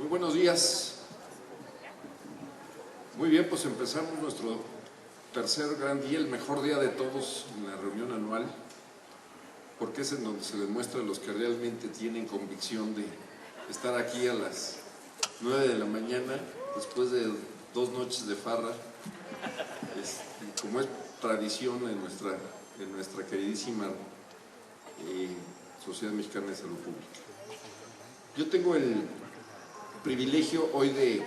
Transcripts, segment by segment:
Muy buenos días. Muy bien, pues empezamos nuestro tercer gran día, el mejor día de todos en la reunión anual, porque es en donde se demuestra a los que realmente tienen convicción de estar aquí a las 9 de la mañana, después de 2 noches de farra, como es tradición en nuestra queridísima Sociedad Mexicana de Salud Pública. Yo tengo el privilegio hoy de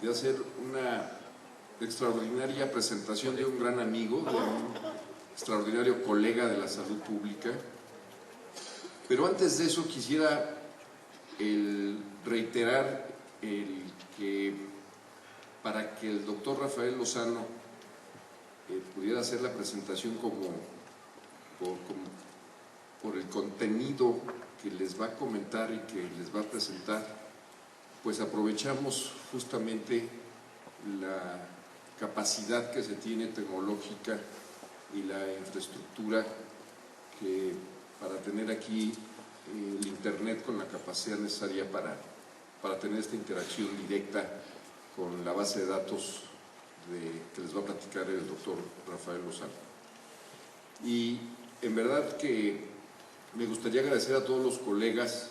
hacer una extraordinaria presentación de un gran amigo, de un extraordinario colega de la salud pública. Pero antes de eso quisiera reiterar que para que el doctor Rafael Lozano pudiera hacer la presentación por el contenido que les va a comentar y que les va a presentar, pues aprovechamos justamente la capacidad que se tiene tecnológica y la infraestructura para tener aquí el internet con la capacidad necesaria para tener esta interacción directa con la base de datos que les va a platicar el doctor Rafael Lozano. Y en verdad que me gustaría agradecer a todos los colegas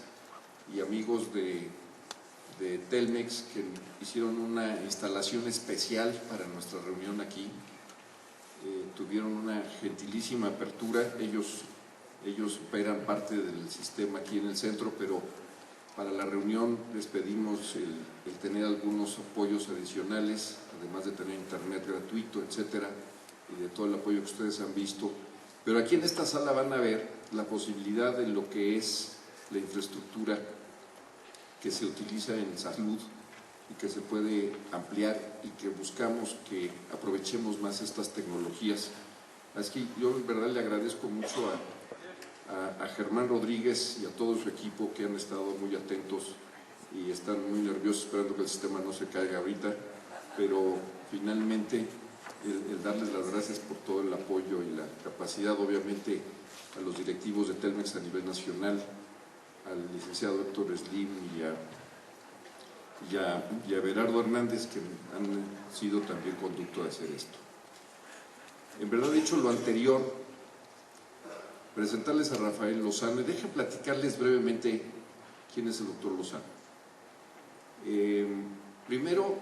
y amigos de Telmex que hicieron una instalación especial para nuestra reunión aquí. Tuvieron una gentilísima apertura. Ellos operan parte del sistema aquí en el centro, pero para la reunión les pedimos el tener algunos apoyos adicionales, además de tener internet gratuito, etcétera, y de todo el apoyo que ustedes han visto. Pero aquí en esta sala van a ver la posibilidad de lo que es la infraestructura que se utiliza en salud y que se puede ampliar y que buscamos que aprovechemos más estas tecnologías. Así que yo en verdad le agradezco mucho a Germán Rodríguez y a todo su equipo que han estado muy atentos y están muy nerviosos esperando que el sistema no se caiga ahorita, pero finalmente el darles las gracias por todo el apoyo y la capacidad, obviamente a los directivos de Telmex a nivel nacional, al licenciado Héctor Slim y a Berardo Hernández, que han sido también conducto de hacer esto. En verdad, dicho lo anterior, presentarles a Rafael Lozano, y dejen platicarles brevemente quién es el doctor Lozano. Primero,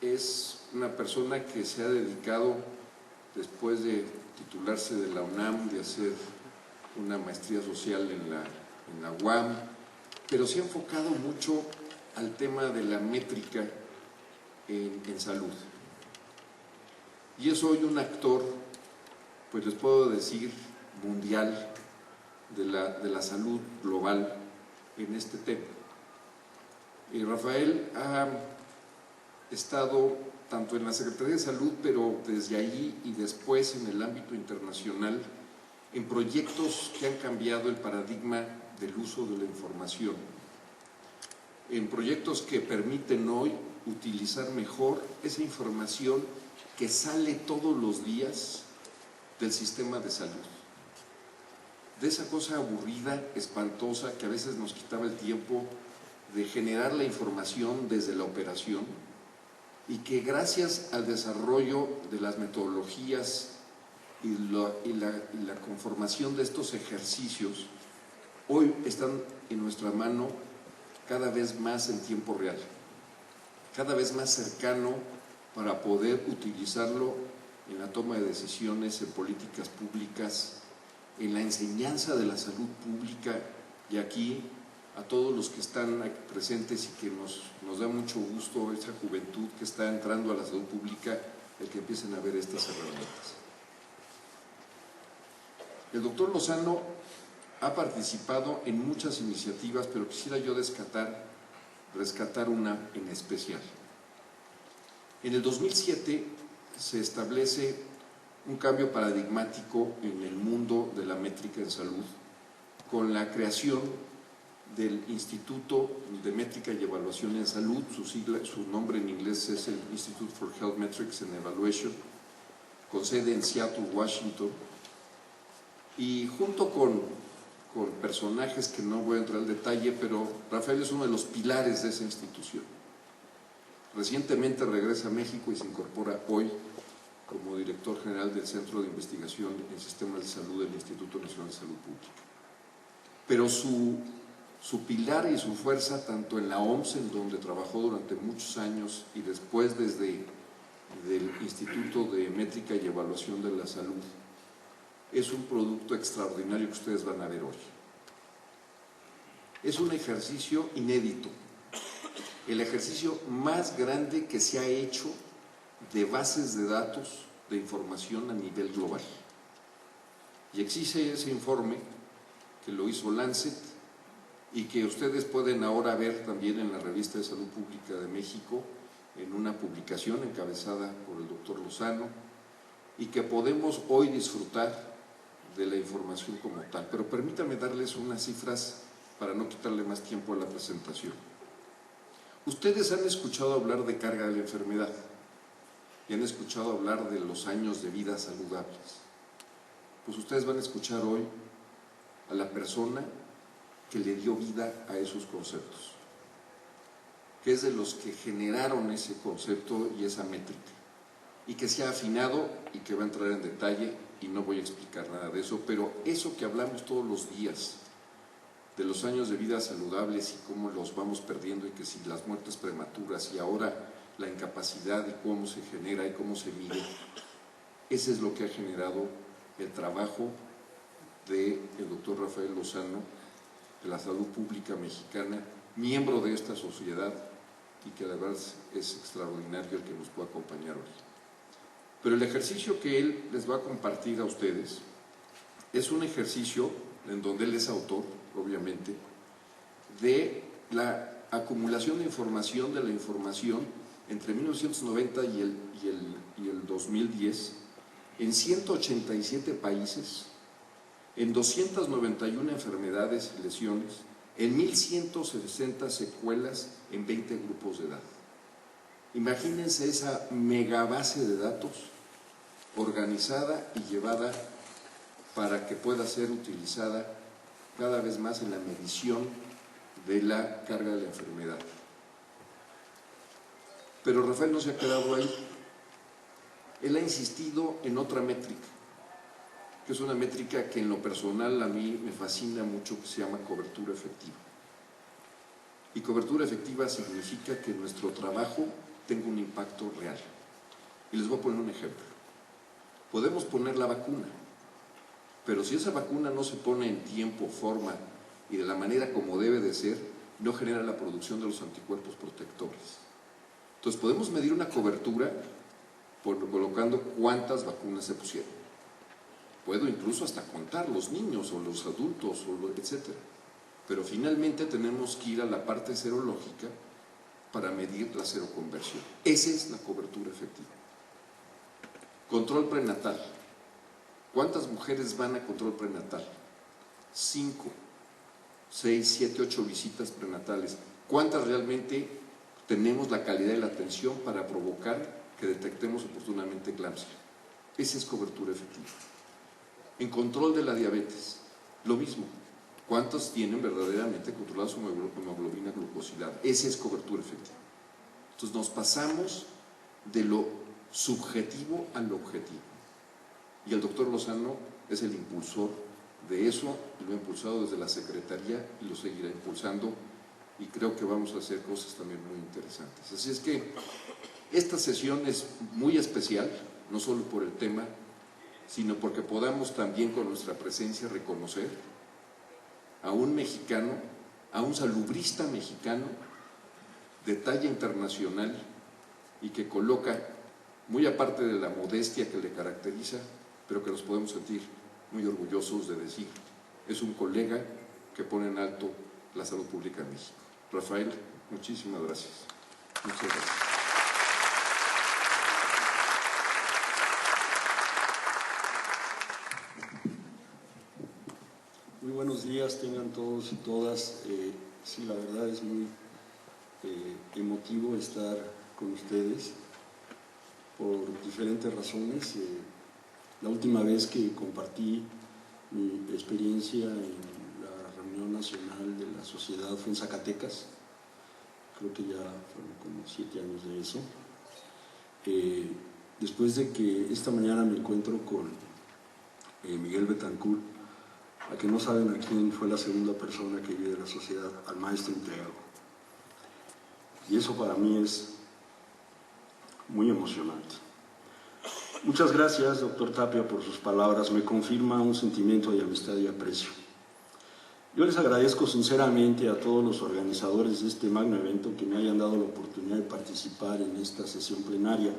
es una persona que se ha dedicado, después de titularse de la UNAM, de hacer una maestría social en la UAM, pero se ha enfocado mucho al tema de la métrica en salud. Y es hoy un actor, pues les puedo decir, mundial de la salud global en este tema. Y Rafael ha estado tanto en la Secretaría de Salud, pero desde allí y después en el ámbito internacional, en proyectos que han cambiado el paradigma del uso de la información, en proyectos que permiten hoy utilizar mejor esa información que sale todos los días del sistema de salud, de esa cosa aburrida, espantosa, que a veces nos quitaba el tiempo de generar la información desde la operación, y que gracias al desarrollo de las metodologías y la conformación de estos ejercicios, hoy están en nuestra mano cada vez más en tiempo real, cada vez más cercano para poder utilizarlo en la toma de decisiones, en políticas públicas, en la enseñanza de la salud pública. Y aquí a todos los que están presentes y que nos da mucho gusto esa juventud que está entrando a la salud pública, el que empiecen a ver estas herramientas. El doctor Lozano ha participado en muchas iniciativas, pero quisiera yo rescatar una en especial. En el 2007 se establece un cambio paradigmático en el mundo de la métrica en salud con la creación del Instituto de Métrica y Evaluación en Salud. Su nombre en inglés es el Institute for Health Metrics and Evaluation, con sede en Seattle, Washington. Y junto con con personajes que no voy a entrar al detalle, pero Rafael es uno de los pilares de esa institución. Recientemente regresa a México y se incorpora hoy como director general del Centro de Investigación en Sistemas de Salud del Instituto Nacional de Salud Pública. Pero su pilar y su fuerza, tanto en la OMS, en donde trabajó durante muchos años, y después desde el Instituto de Métrica y Evaluación de la Salud, es un producto extraordinario que ustedes van a ver hoy. Es un ejercicio inédito, el ejercicio más grande que se ha hecho de bases de datos de información a nivel global. Y existe ese informe que lo hizo Lancet y que ustedes pueden ahora ver también en la Revista de Salud Pública de México, en una publicación encabezada por el doctor Lozano, y que podemos hoy disfrutar de la información como tal. Pero permítanme darles unas cifras para no quitarle más tiempo a la presentación. Ustedes han escuchado hablar de carga de la enfermedad y han escuchado hablar de los años de vida saludables. Pues ustedes van a escuchar hoy a la persona que le dio vida a esos conceptos, que es de los que generaron ese concepto y esa métrica, y que se ha afinado y que va a entrar en detalle, y no voy a explicar nada de eso, pero eso que hablamos todos los días, de los años de vida saludables y cómo los vamos perdiendo, y que si las muertes prematuras y ahora la incapacidad y cómo se genera y cómo se mide, ese es lo que ha generado el trabajo del doctor Rafael Lozano, de la salud pública mexicana, miembro de esta sociedad, y que de verdad es extraordinario el que nos pueda acompañar hoy. Pero el ejercicio que él les va a compartir a ustedes es un ejercicio en donde él es autor, obviamente, de la acumulación de información, de la información entre 1990 y el 2010 en 187 países, en 291 enfermedades y lesiones, en 1.160 secuelas en 20 grupos de edad. Imagínense esa megabase de datos organizada y llevada para que pueda ser utilizada cada vez más en la medición de la carga de la enfermedad. Pero Rafael no se ha quedado ahí. Él ha insistido en otra métrica, que es una métrica que en lo personal a mí me fascina mucho, que se llama cobertura efectiva. Y cobertura efectiva significa que nuestro trabajo tenga un impacto real. Y les voy a poner un ejemplo. Podemos poner la vacuna, pero si esa vacuna no se pone en tiempo, forma y de la manera como debe de ser, no genera la producción de los anticuerpos protectores. Entonces podemos medir una cobertura colocando cuántas vacunas se pusieron. Puedo incluso hasta contar los niños o los adultos, etc. Pero finalmente tenemos que ir a la parte serológica para medir la seroconversión. Esa es la cobertura efectiva. Control prenatal. ¿Cuántas mujeres van a control prenatal? 5, 6, 7, 8 visitas prenatales. ¿Cuántas realmente tenemos la calidad de la atención para provocar que detectemos oportunamente eclampsia? Esa es cobertura efectiva. En control de la diabetes, lo mismo. ¿Cuántos tienen verdaderamente controlada su hemoglobina glucosilada? Esa es cobertura efectiva. Entonces nos pasamos de lo subjetivo al objetivo. Y el doctor Lozano es el impulsor de eso, lo ha impulsado desde la Secretaría y lo seguirá impulsando, y creo que vamos a hacer cosas también muy interesantes. Así es que esta sesión es muy especial, no solo por el tema, sino porque podamos también con nuestra presencia reconocer a un mexicano, a un salubrista mexicano de talla internacional, y que coloca, muy aparte de la modestia que le caracteriza, pero que nos podemos sentir muy orgullosos de decir, es un colega que pone en alto la salud pública en México. Rafael, muchísimas gracias. Muchas gracias. Muy buenos días, tengan todos y todas. Sí, la verdad es muy emotivo estar con ustedes por diferentes razones. La última vez que compartí mi experiencia en la reunión nacional de la sociedad fue en Zacatecas, creo que ya fueron como 7 años de eso. Después de que esta mañana me encuentro con Miguel Betancourt, a que no saben a quién fue la segunda persona que vi de la sociedad, al maestro Inteago. Y eso para mí es muy emocionante. Muchas gracias, doctor Tapia, por sus palabras. Me confirma un sentimiento de amistad y aprecio. Yo les agradezco sinceramente a todos los organizadores de este magno evento que me hayan dado la oportunidad de participar en esta sesión plenaria.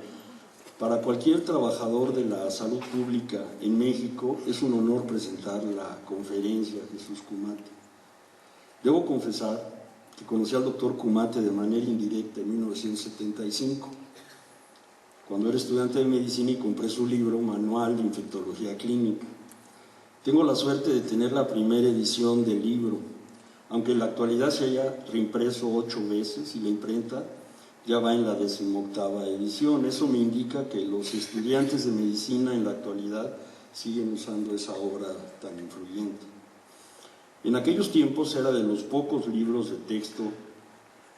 Para cualquier trabajador de la salud pública en México es un honor presentar la conferencia Jesús Kumate. Debo confesar que conocí al doctor Kumate de manera indirecta en 1975, cuando era estudiante de medicina y compré su libro Manual de Infectología Clínica. Tengo la suerte de tener la primera edición del libro, aunque en la actualidad se haya reimpreso 8 veces y la imprenta ya va en la 18ª edición. Eso me indica que los estudiantes de medicina en la actualidad siguen usando esa obra tan influyente. En aquellos tiempos era de los pocos libros de texto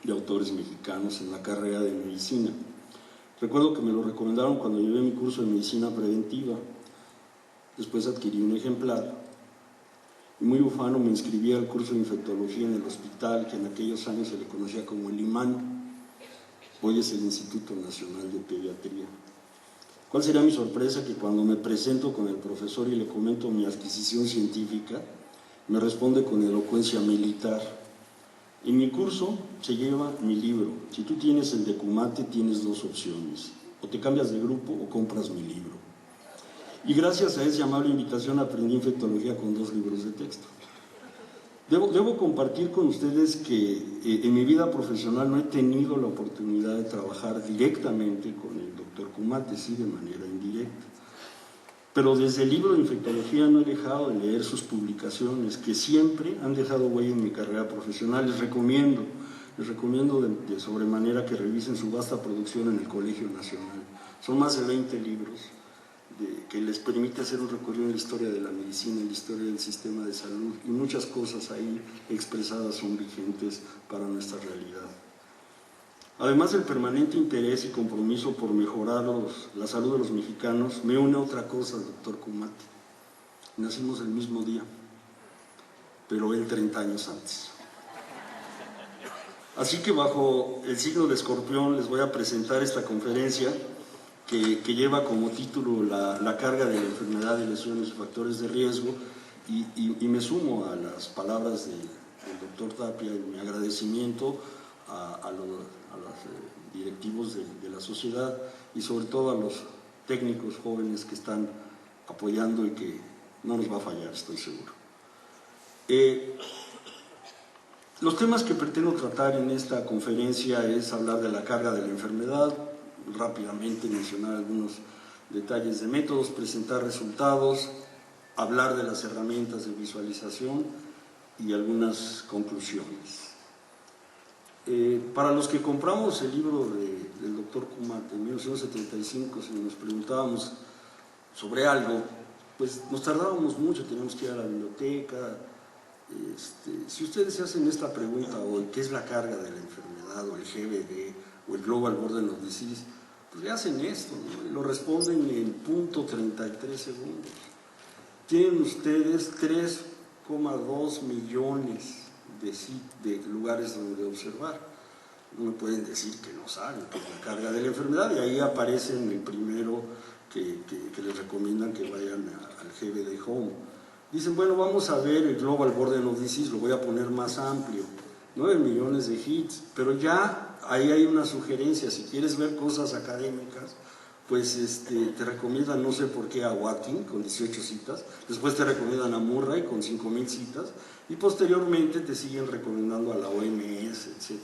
de autores mexicanos en la carrera de medicina. Recuerdo que me lo recomendaron cuando llevé mi curso de medicina preventiva. Después adquirí un ejemplar y muy ufano me inscribí al curso de infectología en el hospital que en aquellos años se le conocía como el IMAN. Hoy es el Instituto Nacional de Pediatría. ¿Cuál sería mi sorpresa? Que cuando me presento con el profesor y le comento mi adquisición científica, me responde con elocuencia militar: en mi curso se lleva mi libro. Si tú tienes el de Kumate, tienes 2 opciones: o te cambias de grupo o compras mi libro. Y gracias a esa amable invitación aprendí infectología con 2 libros de texto. Debo compartir con ustedes que en mi vida profesional no he tenido la oportunidad de trabajar directamente con el doctor Kumate, sí, de manera indirecta. Pero desde el libro de infectología no he dejado de leer sus publicaciones, que siempre han dejado huella en mi carrera profesional. Les recomiendo de sobremanera que revisen su vasta producción en el Colegio Nacional. Son más de 20 libros que les permite hacer un recorrido en la historia de la medicina, en la historia del sistema de salud, y muchas cosas ahí expresadas son vigentes para nuestra realidad. Además del permanente interés y compromiso por mejorar la salud de los mexicanos, me une otra cosa, doctor Kumate. Nacimos el mismo día, pero él 30 años antes. Así que bajo el signo de Escorpión les voy a presentar esta conferencia que lleva como título la carga de la enfermedad y lesiones y factores de riesgo, y me sumo a las palabras del doctor Tapia en mi agradecimiento a los directivos de la sociedad y sobre todo a los técnicos jóvenes que están apoyando y que no nos va a fallar, estoy seguro. Los temas que pretendo tratar en esta conferencia es hablar de la carga de la enfermedad, rápidamente mencionar algunos detalles de métodos, presentar resultados, hablar de las herramientas de visualización y algunas conclusiones. Para los que compramos el libro del doctor Kumate en 1975, si nos preguntábamos sobre algo, pues nos tardábamos mucho, teníamos que ir a la biblioteca. Si ustedes se hacen esta pregunta hoy, ¿qué es la carga de la enfermedad o el GBD o el Global Burden of Disease? Pues le hacen esto, ¿no? Y lo responden en .33 segundos. Tienen ustedes 3,2 millones de lugares donde observar. No me pueden decir que no saben qué es la carga de la enfermedad, y ahí aparecen el primero que les recomiendan que vayan al GBD Home. Dicen, bueno, vamos a ver el Global Burden of Disease, lo voy a poner más amplio, 9 millones de hits, pero ya ahí hay una sugerencia. Si quieres ver cosas académicas, pues te recomiendan, no sé por qué, a Watting con 18 citas, después te recomiendan a Murray con 5,000 citas, y posteriormente te siguen recomendando a la OMS, etc.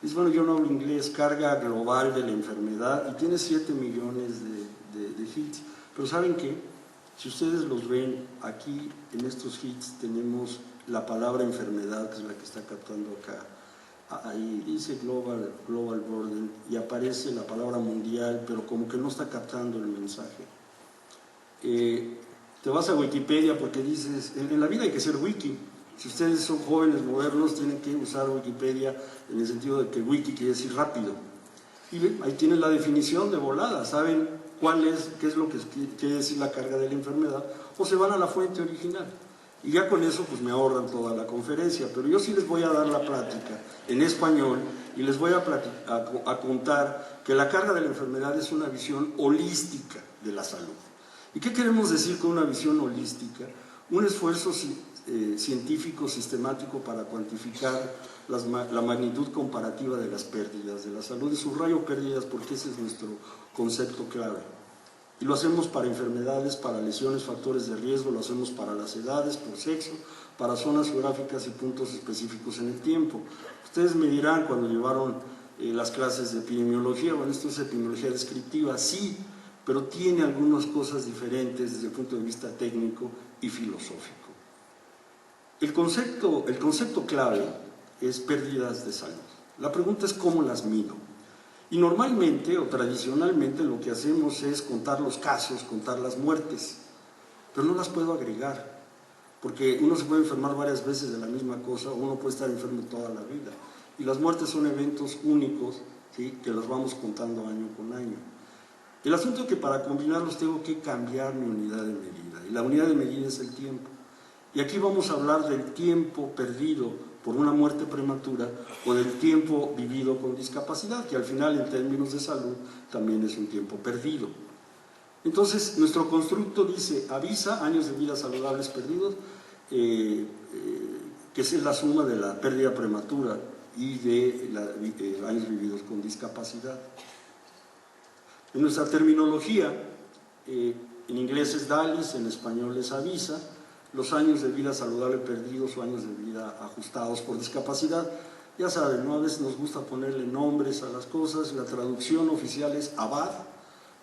Dices, bueno, yo no hablo inglés, carga global de la enfermedad, y tiene 7 millones de hits, pero ¿saben qué? Si ustedes los ven, aquí en estos hits tenemos la palabra enfermedad, que es la que está captando acá. Ahí dice Global Burden y aparece la palabra mundial, pero como que no está captando el mensaje. Te vas a Wikipedia porque dices, en la vida hay que ser wiki, Si ustedes son jóvenes modernos, tienen que usar Wikipedia en el sentido de que wiki quiere decir rápido. Y ahí tienen la definición de volada, saben qué es lo que quiere decir la carga de la enfermedad, o se van a la fuente original. Y ya con eso pues me ahorran toda la conferencia, pero yo sí les voy a dar la plática en español y les voy a contar que la carga de la enfermedad es una visión holística de la salud. ¿Y qué queremos decir con una visión holística? Un esfuerzo científico, sistemático para cuantificar la magnitud comparativa de las pérdidas de la salud. Y subrayo pérdidas porque ese es nuestro concepto clave. Y lo hacemos para enfermedades, para lesiones, factores de riesgo, lo hacemos para las edades, por sexo, para zonas geográficas y puntos específicos en el tiempo. Ustedes me dirán cuando llevaron las clases de epidemiología, bueno, esto es epidemiología descriptiva, sí, pero tiene algunas cosas diferentes desde el punto de vista técnico y filosófico. El concepto clave es pérdidas de salud. La pregunta es cómo las mido. Y normalmente o tradicionalmente lo que hacemos es contar los casos, contar las muertes, pero no las puedo agregar, porque uno se puede enfermar varias veces de la misma cosa, o uno puede estar enfermo toda la vida. Y las muertes son eventos únicos, ¿sí?, que los vamos contando año con año. El asunto es que para combinarlos tengo que cambiar mi unidad de medida, y la unidad de medida es el tiempo. Y aquí vamos a hablar del tiempo perdido por una muerte prematura o del tiempo vivido con discapacidad, que al final en términos de salud también es un tiempo perdido. Entonces, nuestro constructo dice, avisa años de vida saludables perdidos, que es la suma de la pérdida prematura y de años vividos con discapacidad. En nuestra terminología, en inglés es DALIS, en español es avisa, los años de vida saludable perdidos o años de vida ajustados por discapacidad. Ya saben, ¿no? A veces nos gusta ponerle nombres a las cosas, la traducción oficial es ABAD,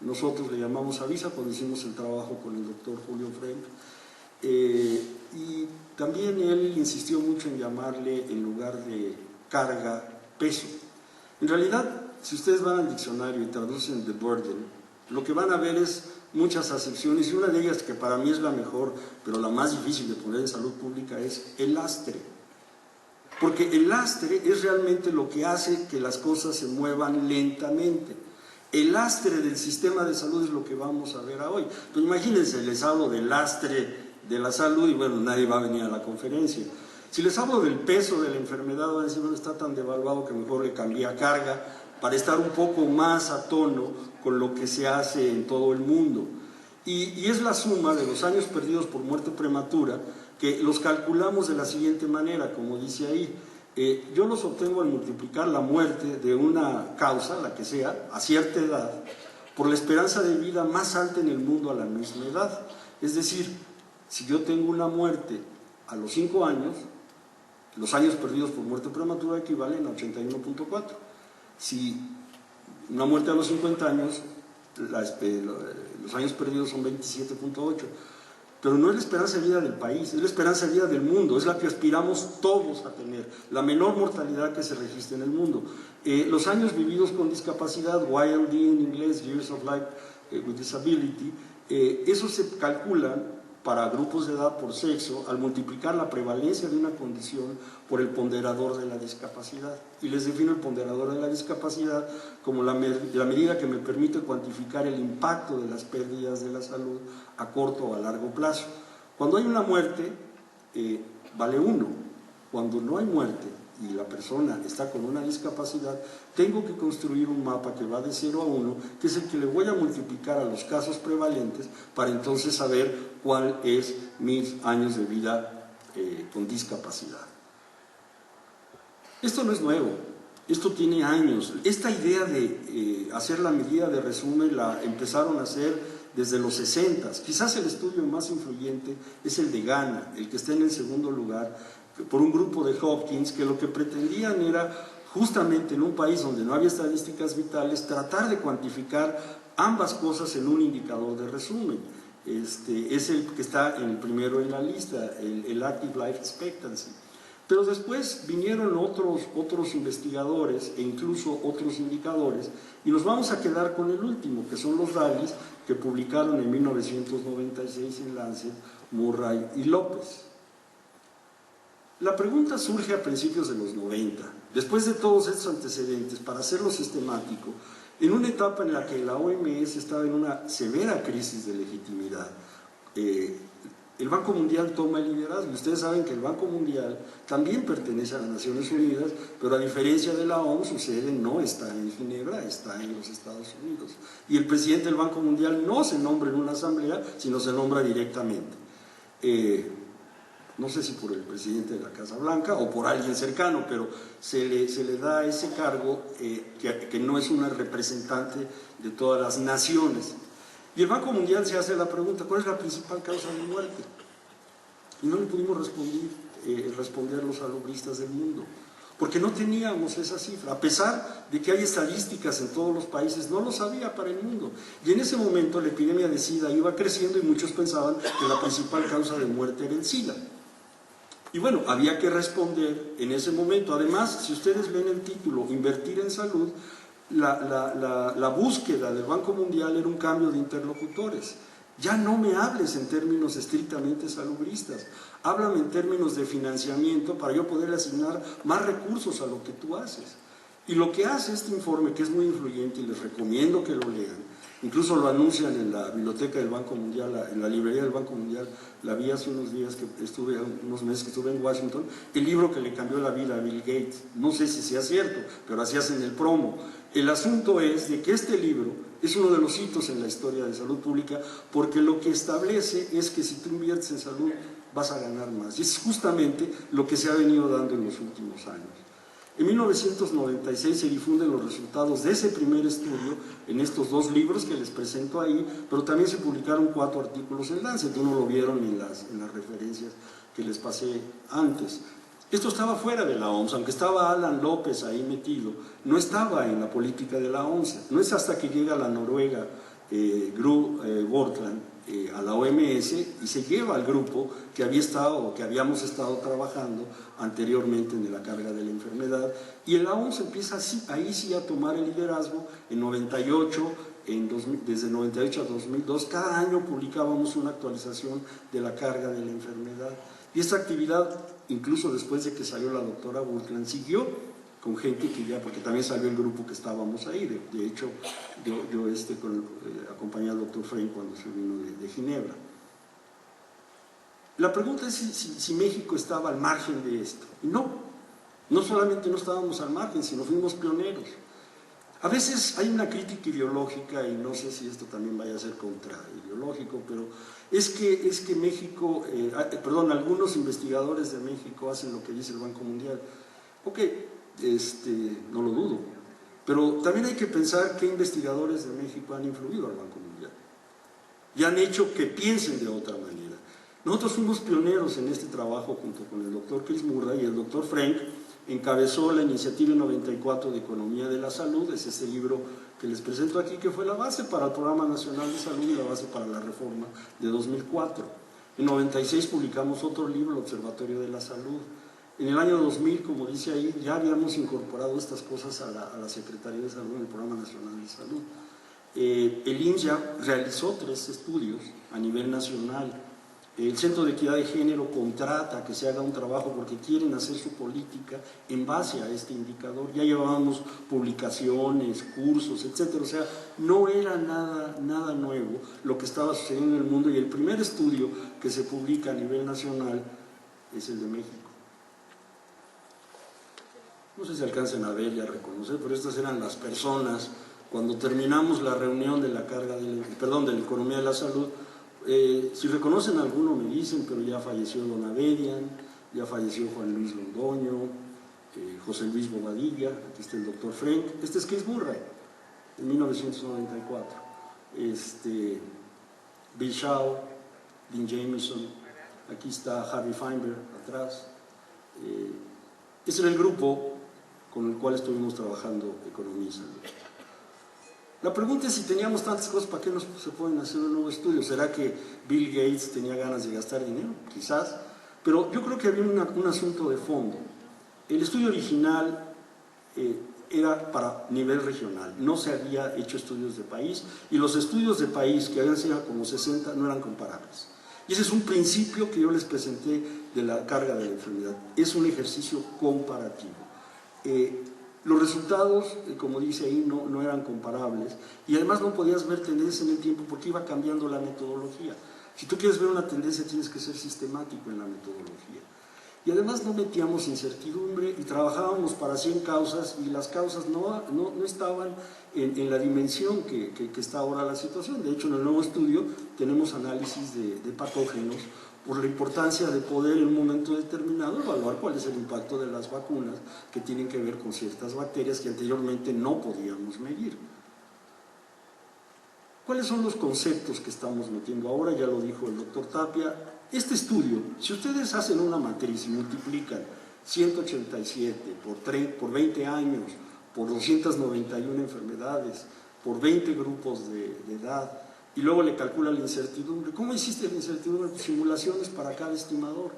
nosotros le llamamos avisa cuando hicimos el trabajo con el doctor Julio Frank, y también él insistió mucho en llamarle, en lugar de carga, peso. En realidad, si ustedes van al diccionario y traducen the burden, lo que van a ver es muchas acepciones, y una de ellas que para mí es la mejor, pero la más difícil de poner en salud pública, es el lastre. Porque el lastre es realmente lo que hace que las cosas se muevan lentamente. El lastre del sistema de salud es lo que vamos a ver hoy. Pero imagínense, les hablo del lastre de la salud y bueno, nadie va a venir a la conferencia. Si les hablo del peso de la enfermedad, van a decir, bueno, está tan devaluado que mejor le cambié a carga, para estar un poco más a tono con lo que se hace en todo el mundo. Y es la suma de los años perdidos por muerte prematura, que los calculamos de la siguiente manera, como dice ahí. Yo los obtengo al multiplicar la muerte de una causa, la que sea, a cierta edad, por la esperanza de vida más alta en el mundo a la misma edad. Es decir, si yo tengo una muerte a los 5 años, los años perdidos por muerte prematura equivalen a 81.4. Si una muerte a los 50 años, los años perdidos son 27.8. Pero no es la esperanza de vida del país, es la esperanza de vida del mundo, es la que aspiramos todos a tener, la menor mortalidad que se registra en el mundo. Los años vividos con discapacidad, YLD en inglés, Years of Life with Disability, esos se calculan para grupos de edad por sexo al multiplicar la prevalencia de una condición por el ponderador de la discapacidad. Y les defino el ponderador de la discapacidad como la medida que me permite cuantificar el impacto de las pérdidas de la salud a corto o a largo plazo. Cuando hay una muerte, vale 1. Cuando no hay muerte y la persona está con una discapacidad, tengo que construir un mapa que va de 0 a 1, que es el que le voy a multiplicar a los casos prevalentes para entonces saber cuál es mis años de vida con discapacidad. Esto no es nuevo, esto tiene años. Esta idea de hacer la medida de resumen la empezaron a hacer desde los 60. Quizás el estudio más influyente es el de Ghana, el que está en el segundo lugar, por un grupo de Hopkins, que lo que pretendían era, justamente en un país donde no había estadísticas vitales, tratar de cuantificar ambas cosas en un indicador de resumen. Es el que está en el primero en la lista, el Active Life Expectancy. Pero después vinieron otros investigadores e incluso otros indicadores, y nos vamos a quedar con el último, que son los DALIs, que publicaron en 1996 en Lancet Murray y López. La pregunta surge a principios de los 90, después de todos estos antecedentes, para hacerlo sistemático, en una etapa en la que la OMS estaba en una severa crisis de legitimidad. El Banco Mundial toma el liderazgo. Ustedes saben que el Banco Mundial también pertenece a las Naciones Unidas, pero a diferencia de la OMS, su sede no está en Ginebra, está en los Estados Unidos. Y el presidente del Banco Mundial no se nombra en una asamblea, sino se nombra directamente. No sé si por el presidente de la Casa Blanca o por alguien cercano, pero se le da ese cargo que no es una representante de todas las naciones. Y el Banco Mundial se hace la pregunta, ¿cuál es la principal causa de muerte? Y no le pudimos responder los salubristas del mundo, porque no teníamos esa cifra, a pesar de que hay estadísticas en todos los países, no lo sabía para el mundo. Y en ese momento la epidemia de SIDA iba creciendo y muchos pensaban que la principal causa de muerte era el SIDA. Y bueno, había que responder en ese momento. Además, si ustedes ven el título, Invertir en Salud, la búsqueda del Banco Mundial era un cambio de interlocutores. Ya no me hables en términos estrictamente salubristas, háblame en términos de financiamiento para yo poder asignar más recursos a lo que tú haces. Y lo que hace este informe, que es muy influyente y les recomiendo que lo lean, incluso lo anuncian en la biblioteca del Banco Mundial, en la librería del Banco Mundial, la vi hace unos días, unos meses que estuve en Washington, el libro que le cambió la vida a Bill Gates. No sé si sea cierto, pero así hacen el promo. El asunto es de que este libro es uno de los hitos en la historia de salud pública, porque lo que establece es que si tú inviertes en salud vas a ganar más. Y es justamente lo que se ha venido dando en los últimos años. En 1996 se difunden los resultados de ese primer estudio en estos dos libros que les presento ahí, pero también se publicaron 4 artículos en Lancet, uno lo vieron en las referencias que les pasé antes. Esto estaba fuera de la OMS, aunque estaba Alan López ahí metido, no estaba en la política de la OMS. No es hasta que llega la noruega Gro Bortland a la OMS y se lleva al grupo que habíamos estado trabajando anteriormente en la carga de la enfermedad, y la OMS empieza ahí sí a tomar el liderazgo. En 98, desde 98 a 2002, cada año publicábamos una actualización de la carga de la enfermedad, y esta actividad, incluso después de que salió la doctora Bortland, siguió con gente que ya, porque también salió el grupo que estábamos ahí. De hecho, yo acompañé al doctor Frank cuando se vino de Ginebra. La pregunta es si México estaba al margen de esto. Y no solamente no estábamos al margen, sino fuimos pioneros. A veces hay una crítica ideológica, y no sé si esto también vaya a ser contraideológico, pero es que México, algunos investigadores de México hacen lo que dice el Banco Mundial. Ok, no lo dudo, pero también hay que pensar qué investigadores de México han influido al Banco Mundial y han hecho que piensen de otra manera. Nosotros fuimos pioneros en este trabajo junto con el doctor Chris Murray, y el doctor Frank encabezó la iniciativa 94 de Economía de la Salud. Es este libro que les presento aquí, que fue la base para el Programa Nacional de Salud y la base para la reforma de 2004. En 96 publicamos otro libro, el Observatorio de la Salud. En el año 2000, como dice ahí, ya habíamos incorporado estas cosas a la Secretaría de Salud, en el Programa Nacional de Salud. El INS ya realizó 3 estudios a nivel nacional. El Centro de Equidad de Género contrata que se haga un trabajo porque quieren hacer su política en base a este indicador. Ya llevábamos publicaciones, cursos, etc. O sea, no era nada nuevo lo que estaba sucediendo en el mundo, y el primer estudio que se publica a nivel nacional es el de México. No sé si alcancen a ver y a reconocer, pero estas eran las personas. Cuando terminamos la reunión de la Economía de la Salud, si reconocen a alguno me dicen, pero ya falleció Don Abedian, ya falleció Juan Luis Londoño, José Luis Bobadilla, aquí está el doctor Frank, este es Chris Murray, en 1994, Bill Shaw, Dean Jameson, aquí está Harry Feinberg atrás. Ese era el grupo con el cual estuvimos trabajando Economía y Salud. La pregunta es si teníamos tantas cosas, ¿para qué no se pueden hacer un nuevo estudio? ¿Será que Bill Gates tenía ganas de gastar dinero? Quizás, pero yo creo que había un asunto de fondo. El estudio original era para nivel regional, no se había hecho estudios de país, y los estudios de país, que habían sido como 60, no eran comparables. Y ese es un principio que yo les presenté de la carga de la enfermedad. Es un ejercicio comparativo. Los resultados, como dice ahí, no eran comparables, y además no podías ver tendencia en el tiempo porque iba cambiando la metodología. Si tú quieres ver una tendencia, tienes que ser sistemático en la metodología. Y además no metíamos incertidumbre y trabajábamos para 100 causas, y las causas no estaban en la dimensión que está ahora la situación. De hecho, en el nuevo estudio tenemos análisis de patógenos, por la importancia de poder en un momento determinado evaluar cuál es el impacto de las vacunas que tienen que ver con ciertas bacterias que anteriormente no podíamos medir. ¿Cuáles son los conceptos que estamos metiendo ahora? Ya lo dijo el doctor Tapia. Este estudio, si ustedes hacen una matriz y multiplican 187 por 20 años, por 291 enfermedades, por 20 grupos de edad, y luego le calcula la incertidumbre. ¿Cómo hiciste la incertidumbre? Pues simulaciones para cada estimador.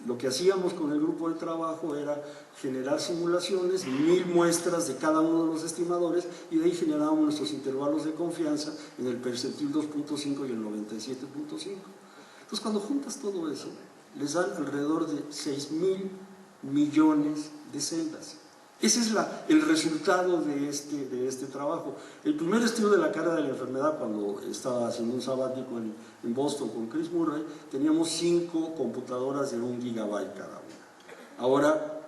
Lo que hacíamos con el grupo de trabajo era generar simulaciones, 1000 muestras de cada uno de los estimadores, y de ahí generábamos nuestros intervalos de confianza en el percentil 2.5 y el 97.5. Entonces, cuando juntas todo eso, les dan alrededor de 6.000 millones de celdas. Ese es el resultado de este trabajo. El primer estudio de la carga de la enfermedad, cuando estaba haciendo un sabático en Boston con Chris Murray, teníamos 5 computadoras de 1 gigabyte cada una. Ahora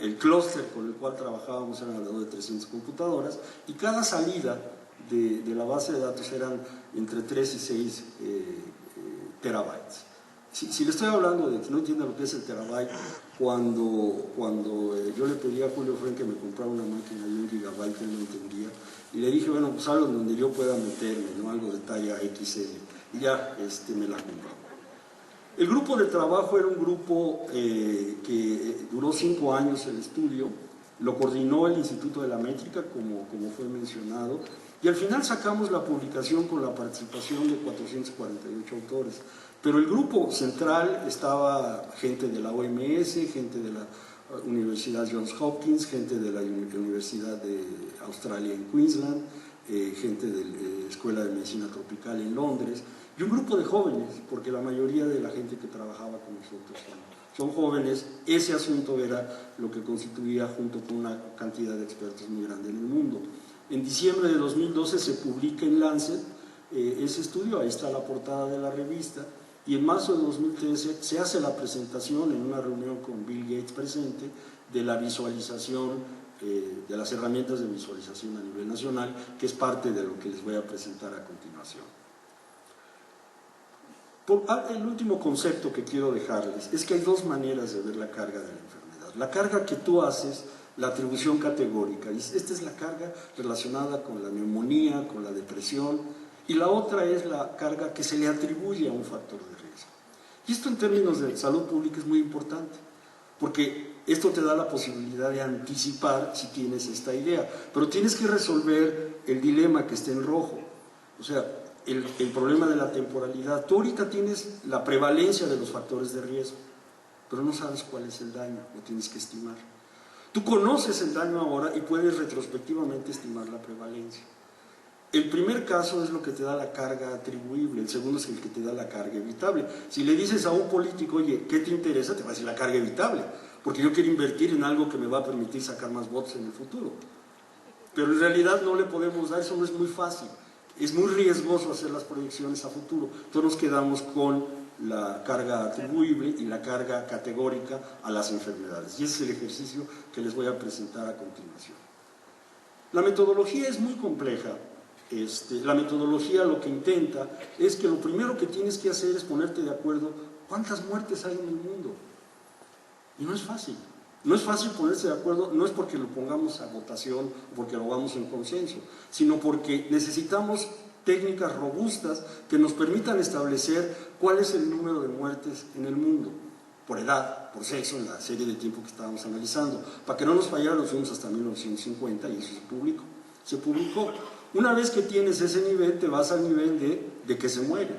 el clúster con el cual trabajábamos eran alrededor de 300 computadoras, y cada salida de la base de datos eran entre 3 y 6 terabytes. Si le estoy hablando de que no entienda lo que es el terabyte, cuando yo le pedí a Julio Fren que me comprara una máquina de 1 gigabyte, él no entendía, y le dije, bueno, pues algo donde yo pueda meterme, ¿no? Algo de talla XL, y ya me la compró. El grupo de trabajo era un grupo que duró 5 años el estudio, lo coordinó el Instituto de la Métrica, como fue mencionado, y al final sacamos la publicación con la participación de 448 autores. Pero el grupo central estaba gente de la OMS, gente de la Universidad Johns Hopkins, gente de la Universidad de Australia en Queensland, gente de la Escuela de Medicina Tropical en Londres, y un grupo de jóvenes, porque la mayoría de la gente que trabajaba con nosotros son jóvenes. Ese asunto era lo que constituía, junto con una cantidad de expertos muy grande en el mundo. En diciembre de 2012 se publica en Lancet ese estudio, ahí está la portada de la revista, y en marzo de 2013 se hace la presentación en una reunión con Bill Gates presente de la visualización, de las herramientas de visualización a nivel nacional, que es parte de lo que les voy a presentar a continuación. El último concepto que quiero dejarles es que hay 2 maneras de ver la carga de la enfermedad. La carga que tú haces, la atribución categórica, y esta es la carga relacionada con la neumonía, con la depresión, y la otra es la carga que se le atribuye a un factor de riesgo. Y esto en términos de salud pública es muy importante, porque esto te da la posibilidad de anticipar si tienes esta idea, pero tienes que resolver el dilema que está en rojo, o sea, el problema de la temporalidad. Tú ahorita tienes la prevalencia de los factores de riesgo, pero no sabes cuál es el daño, lo tienes que estimar. Tú conoces el daño ahora y puedes retrospectivamente estimar la prevalencia. El primer caso es lo que te da la carga atribuible, el segundo es el que te da la carga evitable. Si le dices a un político, oye, ¿qué te interesa? Te va a decir la carga evitable, porque yo quiero invertir en algo que me va a permitir sacar más votos en el futuro. Pero en realidad no le podemos dar, eso no es muy fácil. Es muy riesgoso hacer las proyecciones a futuro. Entonces nos quedamos con la carga atribuible y la carga categórica a las enfermedades. Y ese es el ejercicio que les voy a presentar a continuación. La metodología es muy compleja. La metodología lo que intenta es que lo primero que tienes que hacer es ponerte de acuerdo cuántas muertes hay en el mundo. Y no es fácil. No es fácil ponerse de acuerdo, no es porque lo pongamos a votación o porque lo hagamos en consenso, sino porque necesitamos técnicas robustas que nos permitan establecer cuál es el número de muertes en el mundo, por edad, por sexo, en la serie de tiempo que estábamos analizando. Para que no nos fallara, nos fuimos hasta 1950 y eso se publicó. Una vez que tienes ese nivel, te vas al nivel de que se mueren,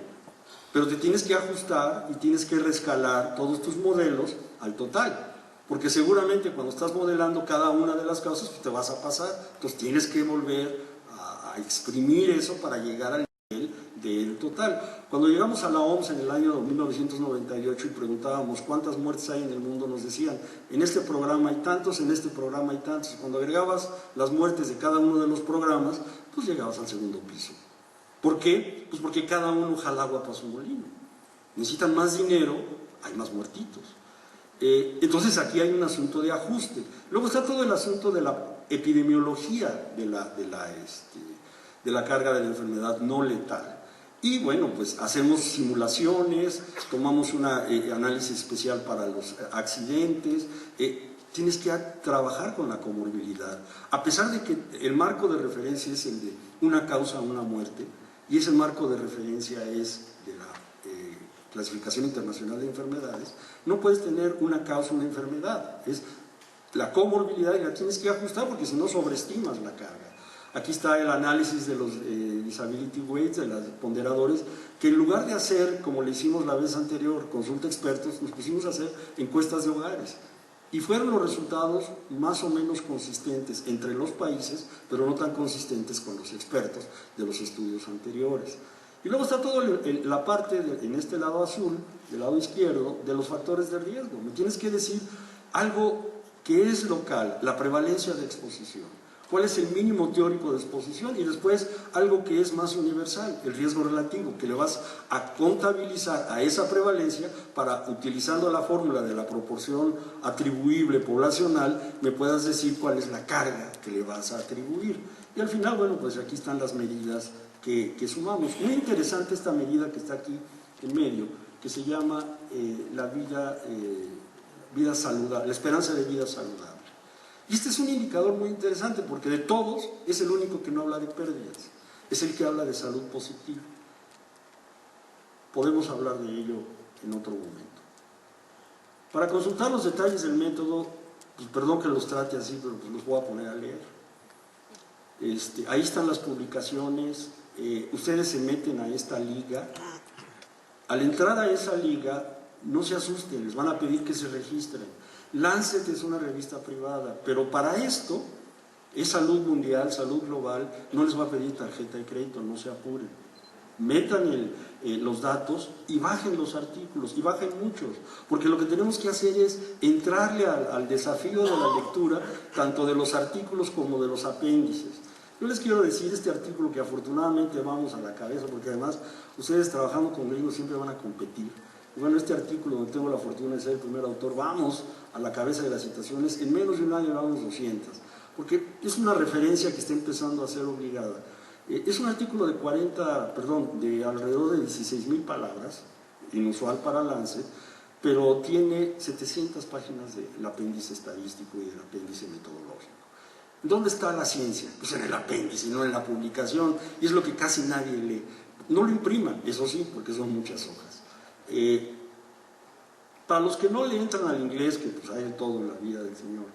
pero te tienes que ajustar y tienes que rescalar todos tus modelos al total, porque seguramente cuando estás modelando cada una de las causas pues te vas a pasar, entonces tienes que volver a exprimir eso para llegar al nivel el total. Cuando llegamos a la OMS en el año 1998 y preguntábamos cuántas muertes hay en el mundo, nos decían, en este programa hay tantos, en este programa hay tantos. Cuando agregabas las muertes de cada uno de los programas, pues llegabas al segundo piso. ¿Por qué? Pues porque cada uno jala agua para su molino. Necesitan más dinero, hay más muertitos. Entonces aquí hay un asunto de ajuste. Luego está todo el asunto de la epidemiología de la carga de la enfermedad no letal. Y bueno, pues hacemos simulaciones, tomamos un análisis especial para los accidentes, tienes que trabajar con la comorbilidad. A pesar de que el marco de referencia es el de una causa, una muerte, y ese marco de referencia es de la Clasificación Internacional de Enfermedades, no puedes tener una causa, una enfermedad. Es la comorbilidad y la tienes que ajustar porque si no sobreestimas la carga. Aquí está el análisis de los disability weights, de los ponderadores, que en lugar de hacer, como le hicimos la vez anterior, consulta expertos, nos pusimos a hacer encuestas de hogares. Y fueron los resultados más o menos consistentes entre los países, pero no tan consistentes con los expertos de los estudios anteriores. Y luego está toda la parte, en este lado azul, del lado izquierdo, de los factores de riesgo. Me tienes que decir algo que es local, la prevalencia de exposición. ¿Cuál es el mínimo teórico de exposición? Y después algo que es más universal, el riesgo relativo, que le vas a contabilizar a esa prevalencia para, utilizando la fórmula de la proporción atribuible poblacional, me puedas decir cuál es la carga que le vas a atribuir. Y al final, bueno, pues aquí están las medidas que sumamos. Muy interesante esta medida que está aquí en medio, que se llama la vida saludable, la esperanza de vida saludable. Y este es un indicador muy interesante porque de todos es el único que no habla de pérdidas, es el que habla de salud positiva. Podemos hablar de ello en otro momento. Para consultar los detalles del método, pues perdón que los trate así, pero pues los voy a poner a leer. Ahí están las publicaciones, ustedes se meten a esta liga. Al entrar a esa liga, no se asusten, les van a pedir que se registren. Lancet es una revista privada, pero para esto es salud mundial, salud global, no les va a pedir tarjeta de crédito, no se apuren. Metan los datos y bajen los artículos, y bajen muchos, porque lo que tenemos que hacer es entrarle al desafío de la lectura, tanto de los artículos como de los apéndices. Yo les quiero decir este artículo que afortunadamente vamos a la cabeza, porque además ustedes trabajando con gringos siempre van a competir. Y bueno, este artículo donde tengo la fortuna de ser el primer autor, vamos a la cabeza de las citaciones, en menos de un año vamos 200, porque es una referencia que está empezando a ser obligada. Es un artículo de alrededor de 16,000 palabras, inusual para Lancet, pero tiene 700 páginas del apéndice estadístico y del apéndice metodológico. ¿Dónde está la ciencia? Pues en el apéndice, no en la publicación, y es lo que casi nadie lee. No lo impriman, eso sí, porque son muchas hojas. Para los que no le entran al inglés, que pues hay de todo en la vida del Señor,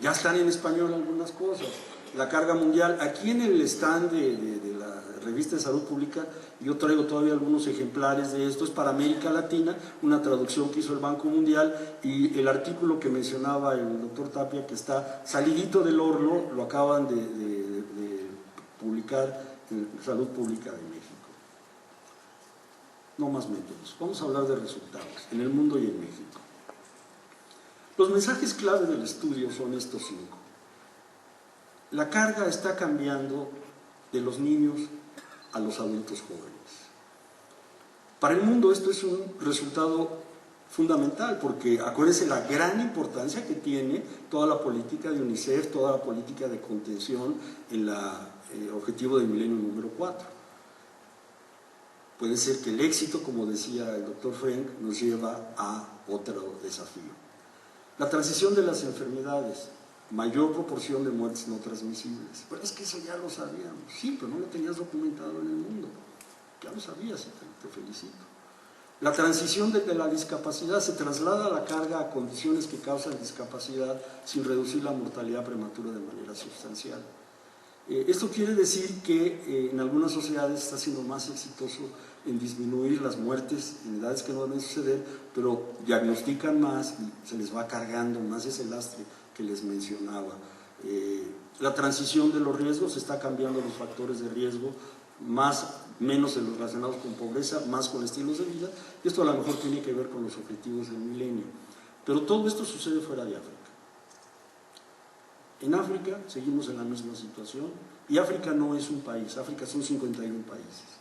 ya están en español algunas cosas. La carga mundial, aquí en el stand de la revista de Salud Pública, yo traigo todavía algunos ejemplares de esto, es para América Latina, una traducción que hizo el Banco Mundial, y el artículo que mencionaba el doctor Tapia, que está salidito del horno, lo acaban de publicar en Salud Pública de México. No más métodos, vamos a hablar de resultados en el mundo y en México. Los mensajes clave del estudio son estos 5. La carga está cambiando de los niños a los adultos jóvenes. Para el mundo esto es un resultado fundamental, porque acuérdense la gran importancia que tiene toda la política de UNICEF, toda la política de contención en el objetivo del milenio número 4. Puede ser que el éxito, como decía el doctor Frank, nos lleva a otro desafío. La transición de las enfermedades, mayor proporción de muertes no transmisibles. Pero es que eso ya lo sabíamos. Sí, pero no lo tenías documentado en el mundo. Ya lo sabías y te felicito. La transición de la discapacidad se traslada la carga a condiciones que causan discapacidad sin reducir la mortalidad prematura de manera sustancial. Esto quiere decir que en algunas sociedades está siendo más exitoso en disminuir las muertes en edades que no deben suceder, pero diagnostican más y se les va cargando más ese lastre que les mencionaba. La transición de los riesgos está cambiando los factores de riesgo, más menos en los relacionados con pobreza, más con estilos de vida, y esto a lo mejor tiene que ver con los objetivos del milenio. Pero todo esto sucede fuera de África. En África seguimos en la misma situación, y África no es un país, África son 51 países.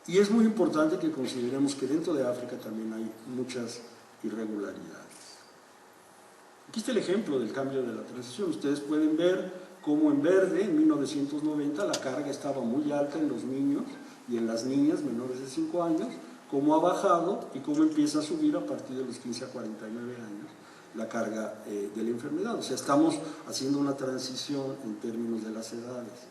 Y es muy importante que consideremos que dentro de África también hay muchas irregularidades. Aquí está el ejemplo del cambio de la transición. Ustedes pueden ver cómo en verde, en 1990, la carga estaba muy alta en los niños y en las niñas menores de 5 años, cómo ha bajado y cómo empieza a subir a partir de los 15 a 49 años la carga de la enfermedad. O sea, estamos haciendo una transición en términos de las edades.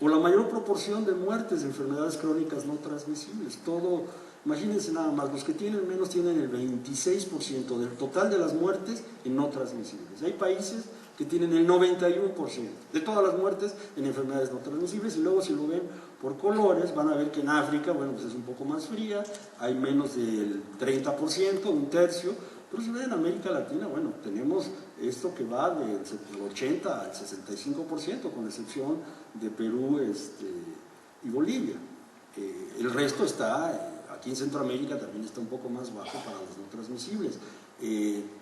O la mayor proporción de muertes de enfermedades crónicas no transmisibles. Todo, imagínense nada más, los que tienen menos tienen el 26% del total de las muertes en no transmisibles. Hay países que tienen el 91% de todas las muertes en enfermedades no transmisibles, y luego si lo ven por colores van a ver que en África, bueno, pues es un poco más fría, hay menos del 30%, un tercio, pero si ven en América Latina, bueno, tenemos esto que va del 80 al 65%, con excepción de Perú y Bolivia. El resto está, aquí en Centroamérica también está un poco más bajo para las no transmisibles.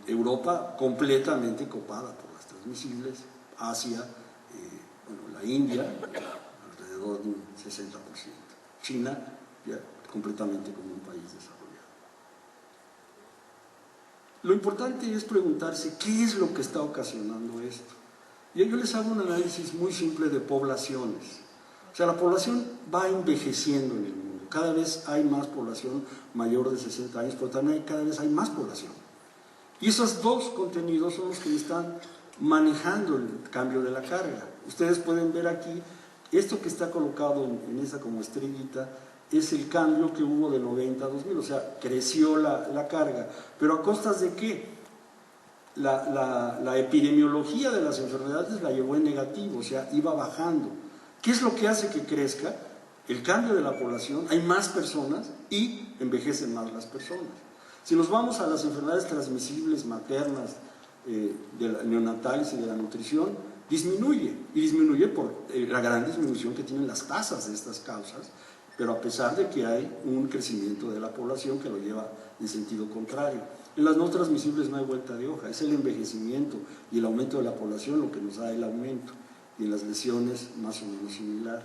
Europa completamente copada por las transmisibles, Asia, bueno, la India, alrededor de un 60%. China, ya completamente como un país desarrollado. Lo importante es preguntarse qué es lo que está ocasionando esto. Y yo les hago un análisis muy simple de poblaciones. O sea, la población va envejeciendo en el mundo. Cada vez hay más población mayor de 60 años, pero también cada vez hay más población. Y esos dos contenidos son los que están manejando el cambio de la carga. Ustedes pueden ver aquí, esto que está colocado en esa como estrellita, es el cambio que hubo de 90 a 2000, o sea, creció la carga. ¿Pero a costas de qué? La epidemiología de las enfermedades la llevó en negativo, o sea, iba bajando. ¿Qué es lo que hace que crezca? El cambio de la población, hay más personas y envejecen más las personas. Si nos vamos a las enfermedades transmisibles maternas, neonatales y de la nutrición, disminuye, y disminuye por la gran disminución que tienen las tasas de estas causas, pero a pesar de que hay un crecimiento de la población que lo lleva en sentido contrario. En las no transmisibles no hay vuelta de hoja, es el envejecimiento y el aumento de la población lo que nos da el aumento, y en las lesiones más o menos similar.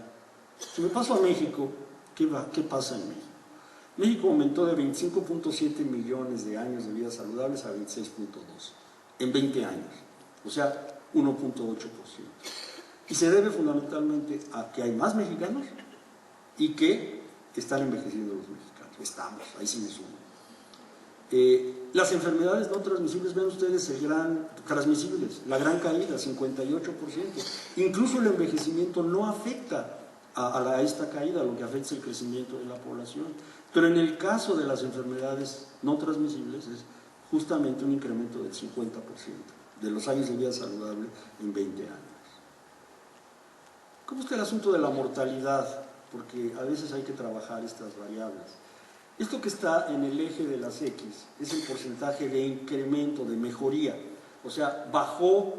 Si me paso a México, ¿qué pasa en México? México aumentó de 25.7 millones de años de vida saludables a 26.2 en 20 años, o sea, 1.8%. Y se debe fundamentalmente a que hay más mexicanos y que están envejeciendo los mexicanos. Estamos, ahí sí me sumo. Las enfermedades no transmisibles, ven ustedes transmisibles, la gran caída, 58%. Incluso el envejecimiento no afecta a esta caída, lo que afecta es el crecimiento de la población. Pero en el caso de las enfermedades no transmisibles es justamente un incremento del 50% de los años de vida saludable en 20 años. ¿Cómo está el asunto de la mortalidad? Porque a veces hay que trabajar estas variables. Esto que está en el eje de las X es el porcentaje de incremento, de mejoría. O sea, bajó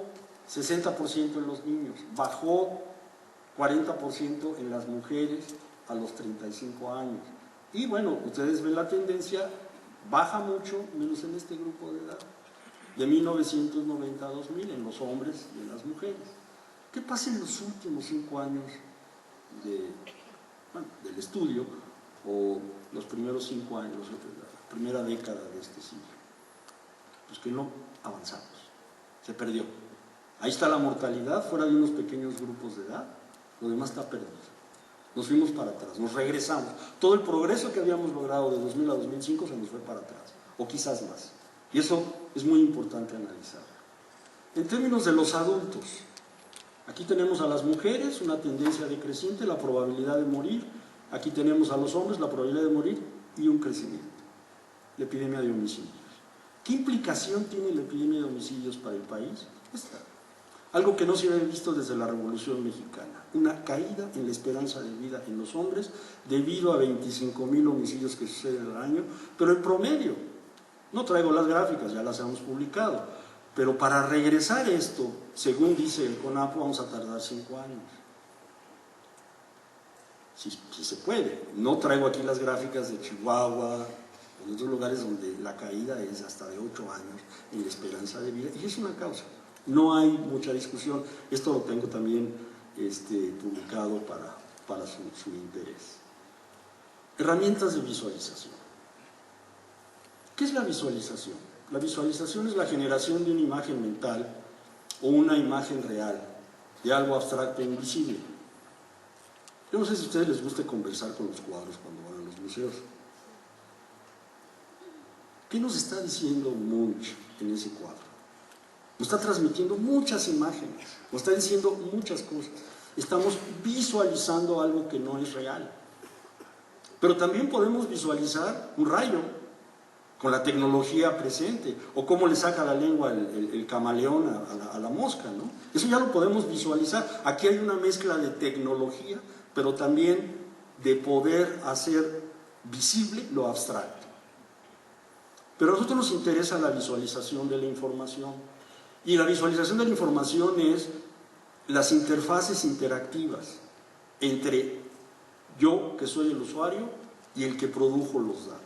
60% en los niños, bajó 40% en las mujeres a los 35 años. Y bueno, ustedes ven la tendencia, baja mucho, menos en este grupo de edad, de 1990 a 2000 en los hombres y en las mujeres. ¿Qué pasa en los últimos 5 años del estudio, o los primeros 5 años, la primera década de este siglo? Pues que no avanzamos, se perdió. Ahí está la mortalidad, fuera de unos pequeños grupos de edad, lo demás está perdido. Nos fuimos para atrás, nos regresamos. Todo el progreso que habíamos logrado de 2000 a 2005 se nos fue para atrás, o quizás más. Y eso es muy importante analizar. En términos de los adultos, aquí tenemos a las mujeres, una tendencia decreciente, la probabilidad de morir. Aquí tenemos a los hombres, la probabilidad de morir y un crecimiento. La epidemia de homicidios. ¿Qué implicación tiene la epidemia de homicidios para el país? Algo que no se había visto desde la Revolución Mexicana. Una caída en la esperanza de vida en los hombres debido a 25,000 homicidios que suceden al año, pero en promedio, no traigo las gráficas, ya las hemos publicado, pero para regresar esto, según dice el CONAPO, vamos a tardar 5 años. si se puede. No traigo aquí las gráficas de Chihuahua, en otros lugares donde la caída es hasta de 8 años en la esperanza de vida, y es una causa. No hay mucha discusión. Esto lo tengo también publicado para su interés. Herramientas de visualización. ¿Qué es la visualización? La visualización es la generación de una imagen mental o una imagen real de algo abstracto e invisible. Yo no sé si a ustedes les gusta conversar con los cuadros cuando van a los museos. ¿Qué nos está diciendo Munch en ese cuadro? Nos está transmitiendo muchas imágenes, nos está diciendo muchas cosas. Estamos visualizando algo que no es real. Pero también podemos visualizar un rayo con la tecnología presente, o cómo le saca la lengua el camaleón a la mosca, ¿no? Eso ya lo podemos visualizar. Aquí hay una mezcla de tecnología, pero también de poder hacer visible lo abstracto. Pero a nosotros nos interesa la visualización de la información, y la visualización de la información es las interfaces interactivas entre yo, que soy el usuario, y el que produjo los datos.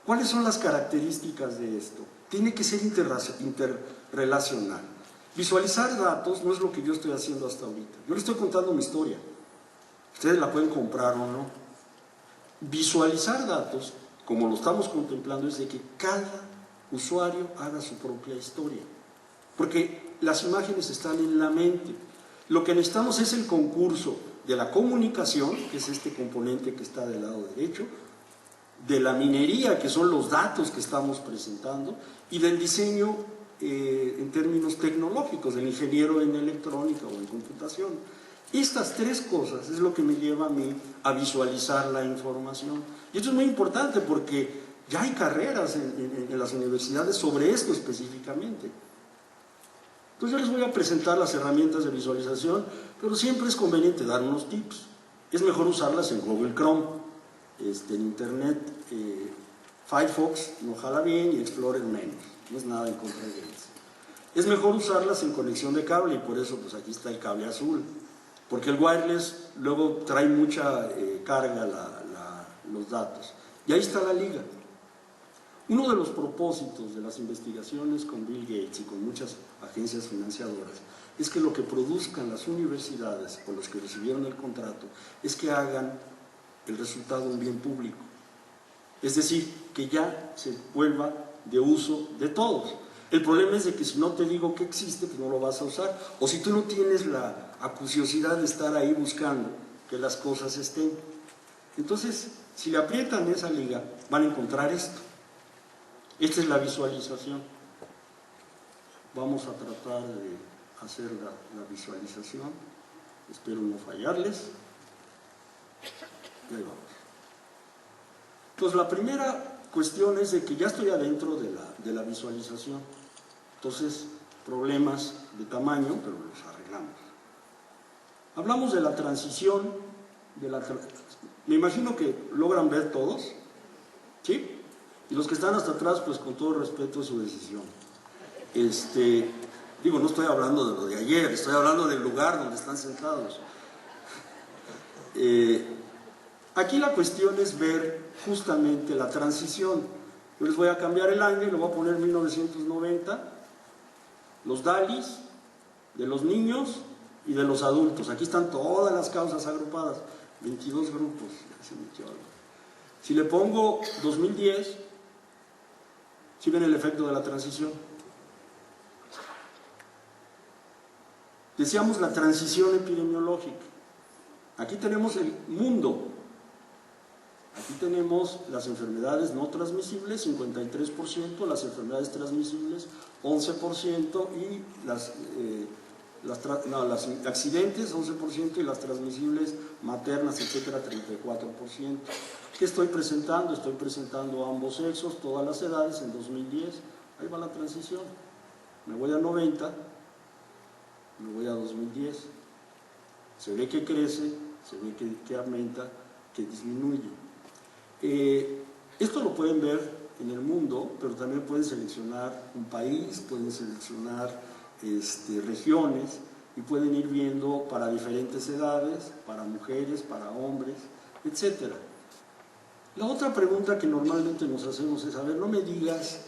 ¿Cuáles son las características de esto? Tiene que ser interrelacional. Visualizar datos no es lo que yo estoy haciendo hasta ahorita. Yo les estoy contando mi historia. Ustedes la pueden comprar o no. Visualizar datos, como lo estamos contemplando, es de que cada usuario haga su propia historia. Porque las imágenes están en la mente. Lo que necesitamos es el concurso de la comunicación, que es este componente que está del lado derecho, de la minería, que son los datos que estamos presentando, y del diseño en términos tecnológicos, del ingeniero en electrónica o en computación. Estas tres cosas es lo que me lleva a mí a visualizar la información. Y esto es muy importante porque ya hay carreras en las universidades sobre esto específicamente. Entonces yo les voy a presentar las herramientas de visualización, pero siempre es conveniente dar unos tips. Es mejor usarlas en Google Chrome. En Internet, Firefox no jala bien y Explorer menos, no es nada en contra de ellos. Es mejor usarlas en conexión de cable, y por eso pues aquí está el cable azul, porque el wireless luego trae mucha carga los datos, y ahí está la liga. Uno de los propósitos de las investigaciones con Bill Gates y con muchas agencias financiadoras es que lo que produzcan las universidades o los que recibieron el contrato es que hagan el resultado un bien público, es decir, que ya se vuelva de uso de todos. El problema es de que si no te digo que existe, pues no lo vas a usar, o si tú no tienes la acuciosidad de estar ahí buscando que las cosas estén. Entonces, si le aprietan esa liga, van a encontrar esto. Esta es la visualización. Vamos a tratar de hacer la visualización, espero no fallarles. Y ahí vamos. Entonces la primera cuestión es de que ya estoy adentro de la visualización. Entonces, problemas de tamaño, pero los arreglamos. Hablamos de la transición, me imagino que logran ver todos, ¿sí? Y los que están hasta atrás, pues con todo respeto es su decisión. Digo, no estoy hablando de lo de ayer, estoy hablando del lugar donde están sentados. Aquí la cuestión es ver justamente la transición. Yo les voy a cambiar el año y le voy a poner 1990, los DALIs, de los niños y de los adultos. Aquí están todas las causas agrupadas, 22 grupos. Si le pongo 2010, ¿sí ven el efecto de la transición? Decíamos la transición epidemiológica. Aquí tenemos el mundo. Aquí tenemos las enfermedades no transmisibles, 53%, las enfermedades transmisibles, 11%, y los accidentes, 11%, y las transmisibles maternas, etcétera, 34%. ¿Qué estoy presentando? Estoy presentando a ambos sexos, todas las edades, en 2010. Ahí va la transición. Me voy a 90, me voy a 2010. Se ve que crece, se ve que aumenta, que disminuye. Esto lo pueden ver en el mundo, pero también pueden seleccionar un país, pueden seleccionar regiones, y pueden ir viendo para diferentes edades, para mujeres, para hombres, etc. La otra pregunta que normalmente nos hacemos es, a ver, no me digas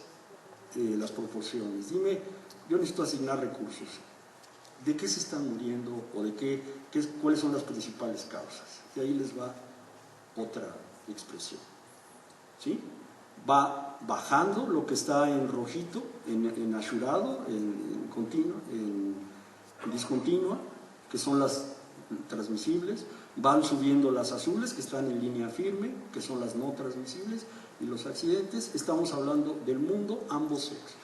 las proporciones, dime, yo necesito asignar recursos, ¿de qué se están muriendo o de cuáles son las principales causas? Y ahí les va otra expresión, ¿sí? Va bajando lo que está en rojito, en asurado, en discontinua, que son las transmisibles, van subiendo las azules, que están en línea firme, que son las no transmisibles, y los accidentes. Estamos hablando del mundo, ambos sexos.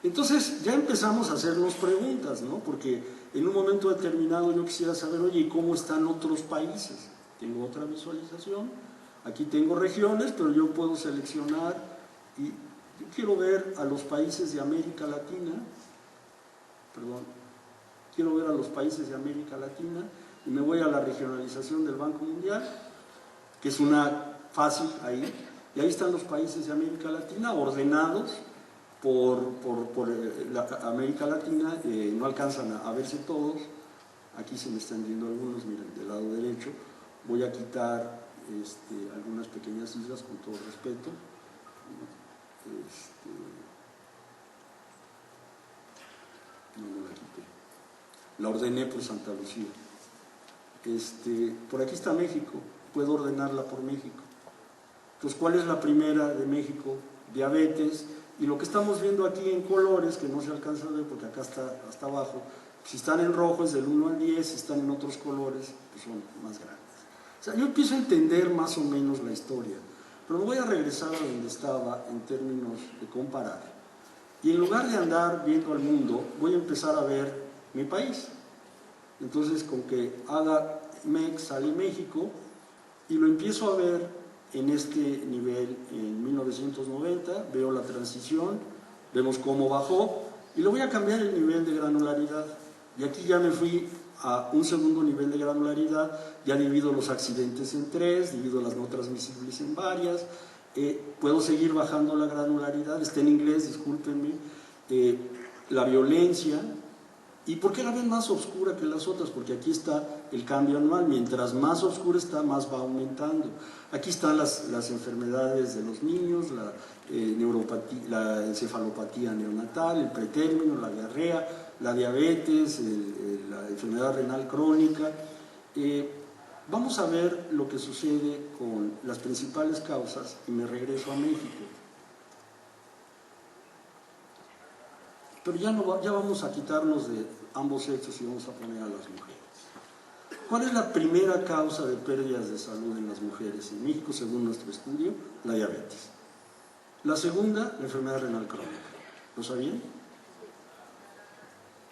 Entonces ya empezamos a hacernos preguntas, ¿no? Porque en un momento determinado yo quisiera saber, oye, ¿y cómo están otros países? Tengo otra visualización, aquí tengo regiones, pero yo puedo seleccionar, y yo quiero ver a los países de América Latina, quiero ver a los países de América Latina, y me voy a la regionalización del Banco Mundial, que es una fácil ahí, y ahí están los países de América Latina ordenados por América Latina. No alcanzan a verse todos, aquí se me están viendo algunos, miren, del lado derecho. Voy a quitar algunas pequeñas islas con todo respeto. No la quité, la ordené por Santa Lucía. Por aquí está México, puedo ordenarla por México. Entonces, ¿cuál es la primera de México? Diabetes. Y lo que estamos viendo aquí en colores, que no se alcanza a ver porque acá está hasta abajo, si están en rojo es del 1 al 10, si están en otros colores, pues son más grandes. O sea, yo empiezo a entender más o menos la historia, pero me voy a regresar a donde estaba en términos de comparar. Y en lugar de andar viendo al mundo, voy a empezar a ver mi país. Entonces, con que haga MEX sale México, y lo empiezo a ver en este nivel en 1990, veo la transición, vemos cómo bajó, y le voy a cambiar el nivel de granularidad. Y aquí ya me fui a un segundo nivel de granularidad, ya divido los accidentes en 3, divido las no transmisibles en varias, puedo seguir bajando la granularidad, está en inglés, discúlpenme, la violencia. ¿Y por qué la ven más oscura que las otras? Porque aquí está el cambio anual, mientras más oscura está, más va aumentando. Aquí están las enfermedades de los niños, la encefalopatía neonatal, el pretérmino, la diarrea, la diabetes, la enfermedad renal crónica. Vamos a ver lo que sucede con las principales causas, y me regreso a México. Pero ya vamos a quitarnos de ambos sexos y vamos a poner a las mujeres. ¿Cuál es la primera causa de pérdidas de salud en las mujeres en México, según nuestro estudio? La diabetes. La segunda, la enfermedad renal crónica. ¿Lo sabían?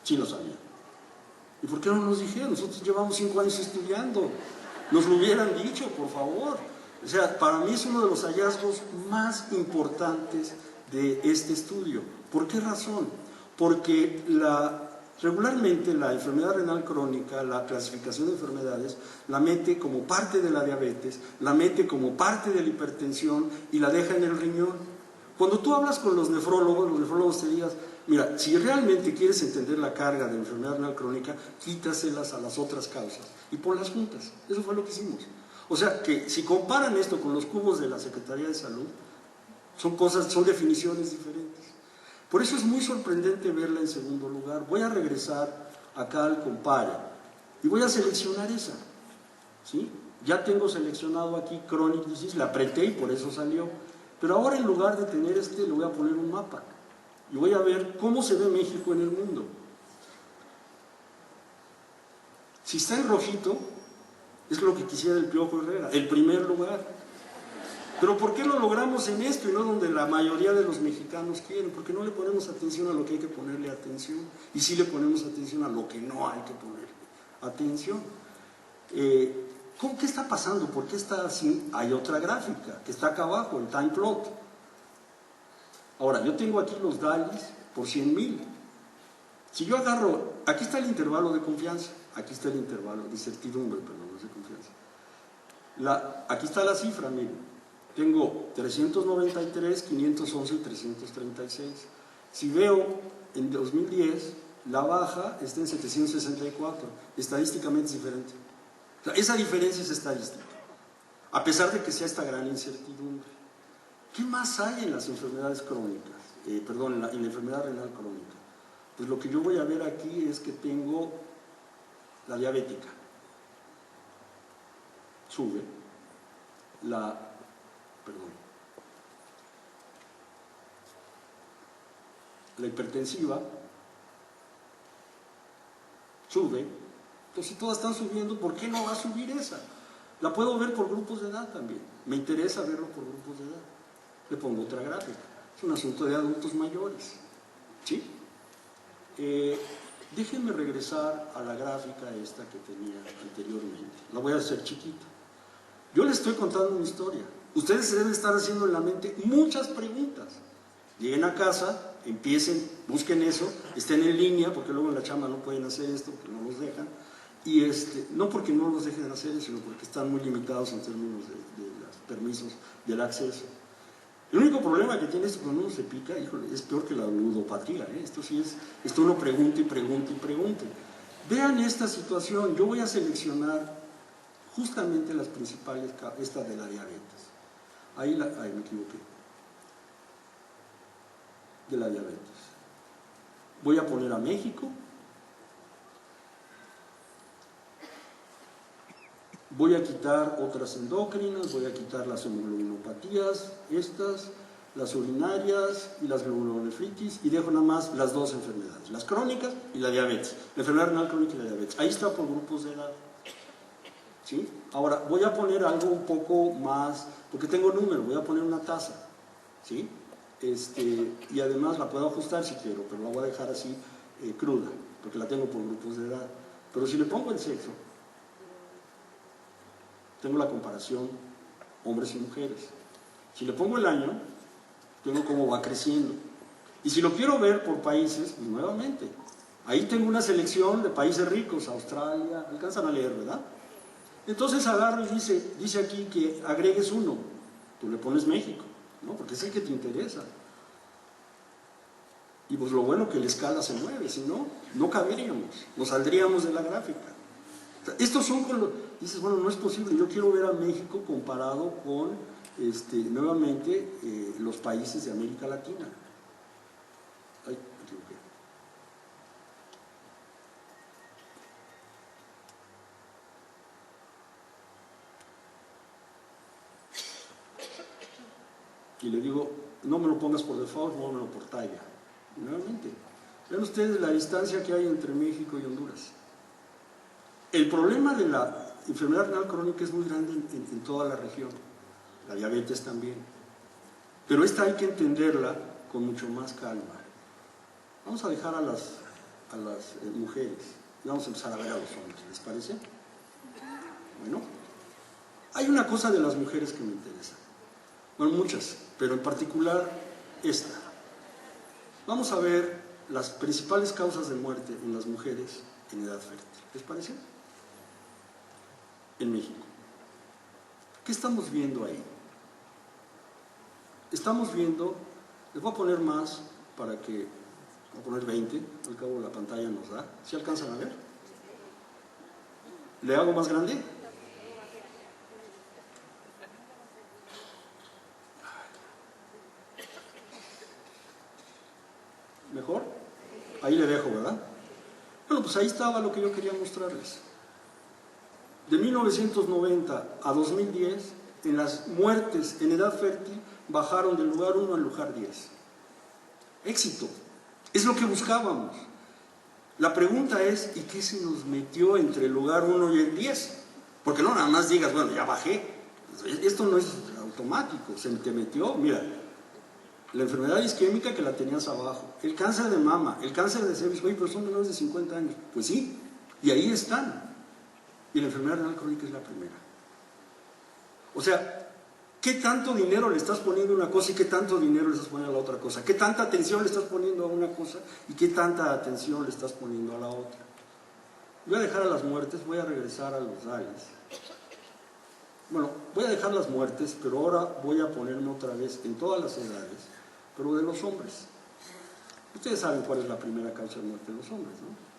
Sí lo sabían. ¿Y por qué no nos dijeron? Nosotros llevamos 5 años estudiando. Nos lo hubieran dicho, por favor. O sea, para mí es uno de los hallazgos más importantes de este estudio. ¿Por qué razón? Porque regularmente la enfermedad renal crónica, la clasificación de enfermedades, la mete como parte de la diabetes, la mete como parte de la hipertensión y la deja en el riñón. Cuando tú hablas con los nefrólogos te digas, mira, si realmente quieres entender la carga de la enfermedad renal crónica, quítaselas a las otras causas y ponlas juntas. Eso fue lo que hicimos. O sea, que si comparan esto con los cubos de la Secretaría de Salud, son definiciones diferentes. Por eso es muy sorprendente verla en segundo lugar. Voy a regresar acá al compare y voy a seleccionar esa, ¿sí? Ya tengo seleccionado aquí Chronic Disease, la apreté y por eso salió. Pero ahora, en lugar de tener le voy a poner un mapa y voy a ver cómo se ve México en el mundo. Si está en rojito, es lo que quisiera el Piojo Herrera, el primer lugar. Pero ¿por qué lo logramos en esto y no donde la mayoría de los mexicanos quieren? Porque no le ponemos atención a lo que hay que ponerle atención, y sí le ponemos atención a lo que no hay que ponerle atención. ¿Qué está pasando? ¿Por qué está así? Hay otra gráfica que está acá abajo, el time plot. Ahora, yo tengo aquí los DALIs por 100,000. Si yo agarro, aquí está el intervalo de confianza, aquí está el intervalo de incertidumbre, perdón, no es de confianza. Aquí está la cifra, miren. Tengo 393, 511 y 336. Si veo en 2010, la baja está en 764, estadísticamente es diferente. O sea, esa diferencia es estadística, a pesar de que sea esta gran incertidumbre. ¿Qué más hay en las enfermedades crónicas? En la enfermedad renal crónica. Pues lo que yo voy a ver aquí es que tengo la diabética, sube, la hipertensiva, sube. Entonces, si todas están subiendo, ¿por qué no va a subir esa? La puedo ver por grupos de edad también. Me interesa verlo por grupos de edad. Le pongo otra gráfica. Es un asunto de adultos mayores. ¿Sí? Déjenme regresar a la gráfica esta que tenía anteriormente. La voy a hacer chiquita. Yo les estoy contando una historia. Ustedes se deben estar haciendo en la mente muchas preguntas. Lleguen a casa, empiecen, busquen eso, estén en línea, porque luego en la chamba no pueden hacer esto, porque no los dejan. Y no porque no los dejen hacer eso, sino porque están muy limitados en términos de los permisos del acceso. El único problema que tiene esto cuando uno se pica, híjole, es peor que la ludopatía, ¿eh? Esto sí es, esto uno pregunta y pregunta y pregunta. Vean esta situación, yo voy a seleccionar justamente las principales, esta de la diabetes. Ahí me equivoqué. De la diabetes. Voy a poner a México. Voy a quitar otras endócrinas, voy a quitar las hemoglobinopatías, las urinarias y las glomerulonefritis, y dejo nada más las dos enfermedades, las crónicas y la diabetes, la enfermedad renal crónica y la diabetes. Ahí está por grupos de edad. ¿Sí? Ahora, voy a poner algo un poco más, porque tengo número, voy a poner una tasa. ¿Sí? Y además la puedo ajustar si quiero, pero la voy a dejar así cruda, porque la tengo por grupos de edad. Pero si le pongo el sexo, tengo la comparación hombres y mujeres. Si le pongo el año, tengo cómo va creciendo. Y si lo quiero ver por países, pues nuevamente, ahí tengo una selección de países ricos, Australia, alcanzan a leer, ¿verdad? Entonces agarro y dice aquí que agregues uno, tú le pones México, ¿no? Porque es el que te interesa. Y pues lo bueno que la escala se mueve, si no, no caberíamos, nos saldríamos de la gráfica. O sea, estos son con los... Dices, bueno, no es posible, yo quiero ver a México comparado con, nuevamente, los países de América Latina. Ay, me equivoqué. Y le digo, no me lo pongas por default, póngamelo por talla. Y nuevamente, vean ustedes la distancia que hay entre México y Honduras. El problema de la enfermedad renal crónica es muy grande en toda la región, la diabetes también, pero esta hay que entenderla con mucho más calma. Vamos a dejar a las mujeres y vamos a empezar a ver a los hombres, ¿les parece? Bueno, hay una cosa de las mujeres que me interesa, bueno, muchas, pero en particular esta. Vamos a ver las principales causas de muerte en las mujeres en edad fértil, ¿les parece? En México. ¿Qué estamos viendo ahí? Estamos viendo, les voy a poner más para que, voy a poner 20, al cabo la pantalla nos da, ¿sí alcanzan a ver? ¿Le hago más grande? ¿Mejor? Ahí le dejo, ¿verdad? Bueno, pues ahí estaba lo que yo quería mostrarles. De 1990 a 2010, en las muertes en edad fértil, bajaron del lugar 1 al lugar 10. Éxito. Es lo que buscábamos. La pregunta es, ¿y qué se nos metió entre el lugar 1 y el 10? Porque no nada más digas, bueno, ya bajé. Esto no es automático. Se te metió, mira, la enfermedad isquémica que la tenías abajo, el cáncer de mama, el cáncer de cervix, oye, pero son menores de 50 años. Pues sí, y ahí están. Y la enfermedad renal crónica es la primera. O sea, ¿qué tanto dinero le estás poniendo a una cosa y qué tanto dinero le estás poniendo a la otra cosa? ¿Qué tanta atención le estás poniendo a una cosa y qué tanta atención le estás poniendo a la otra? Voy a dejar a las muertes, voy a regresar a los DALES. Bueno, voy a dejar las muertes, pero ahora voy a ponerme otra vez en todas las edades, pero de los hombres. Ustedes saben cuál es la primera causa de muerte de los hombres, ¿no?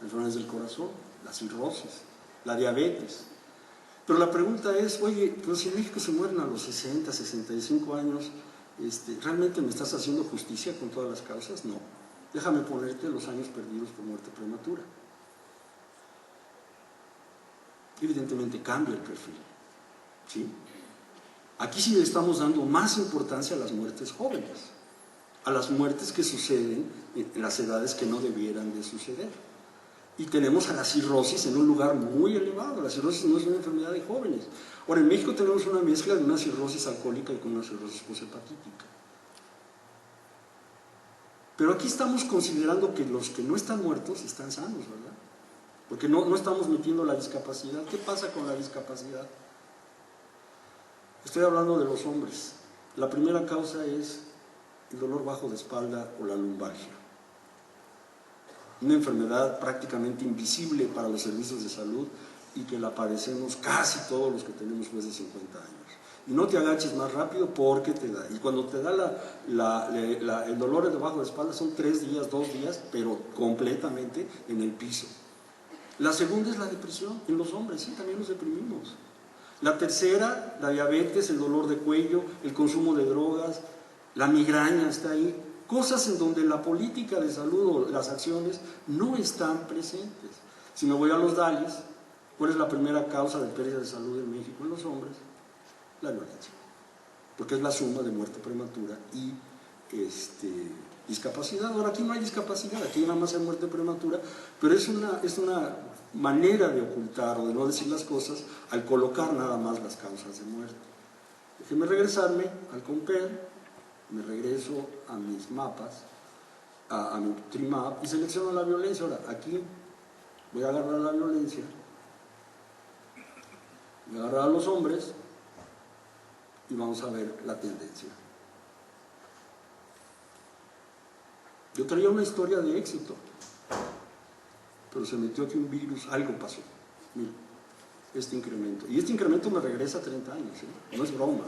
Enfermedades del corazón, la cirrosis, la diabetes. Pero la pregunta es, oye, pero si en México se mueren a los 60, 65 años, ¿realmente me estás haciendo justicia con todas las causas? No. Déjame ponerte los años perdidos por muerte prematura. Evidentemente cambia el perfil, ¿sí? Aquí sí le estamos dando más importancia a las muertes jóvenes, a las muertes que suceden en las edades que no debieran de suceder. Y tenemos a la cirrosis en un lugar muy elevado. La cirrosis no es una enfermedad de jóvenes. Ahora, en México tenemos una mezcla de una cirrosis alcohólica y con una cirrosis poshepatítica. Pero aquí estamos considerando que los que no están muertos están sanos, ¿verdad? Porque no estamos metiendo la discapacidad. ¿Qué pasa con la discapacidad? Estoy hablando de los hombres. La primera causa es el dolor bajo de espalda o la lumbalgia. Una enfermedad prácticamente invisible para los servicios de salud y que la padecemos casi todos los que tenemos más de 50 años. Y no te agaches más rápido porque te da. Y cuando te da el dolor debajo de la espalda son 3 días, 2 días, pero completamente en el piso. La segunda es la depresión en los hombres, sí, también nos deprimimos. La tercera, la diabetes, el dolor de cuello, el consumo de drogas, la migraña está ahí. Cosas en donde la política de salud o las acciones no están presentes. Si me voy a los DALIs, ¿cuál es la primera causa de pérdida de salud en México en los hombres? La violencia. Porque es la suma de muerte prematura y discapacidad. Ahora aquí no hay discapacidad, aquí nada más hay muerte prematura, pero es una manera de ocultar o de no decir las cosas al colocar nada más las causas de muerte. Déjenme regresarme al COMPER, me regreso a mis mapas, a mi TRIMAP y selecciono la violencia. Ahora aquí voy a agarrar la violencia, voy a agarrar a los hombres y vamos a ver la tendencia. Yo traía una historia de éxito, pero se metió aquí un virus, algo pasó. Mira, este incremento. Y este incremento me regresa a 30 años, ¿eh? No es broma.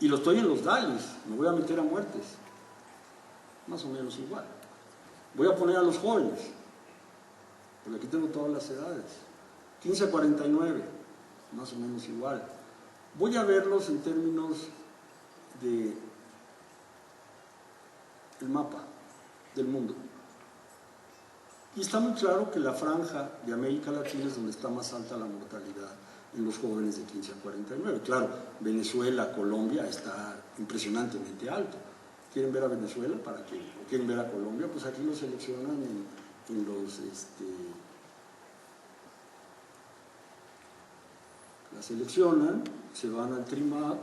Y lo estoy en los DALIs, me voy a meter a muertes. Más o menos igual. Voy a poner a los jóvenes, porque aquí tengo todas las edades. 15 a 49, más o menos igual. Voy a verlos en términos de el mapa del mundo. Y está muy claro que la franja de América Latina es donde está más alta la mortalidad en los jóvenes de 15 a 49. Claro, Venezuela, Colombia está impresionantemente alto. ¿Quieren ver a Venezuela? ¿Para qué? ¿Quieren ver a Colombia? Pues aquí lo seleccionan en los... la seleccionan, se van al TRIMAP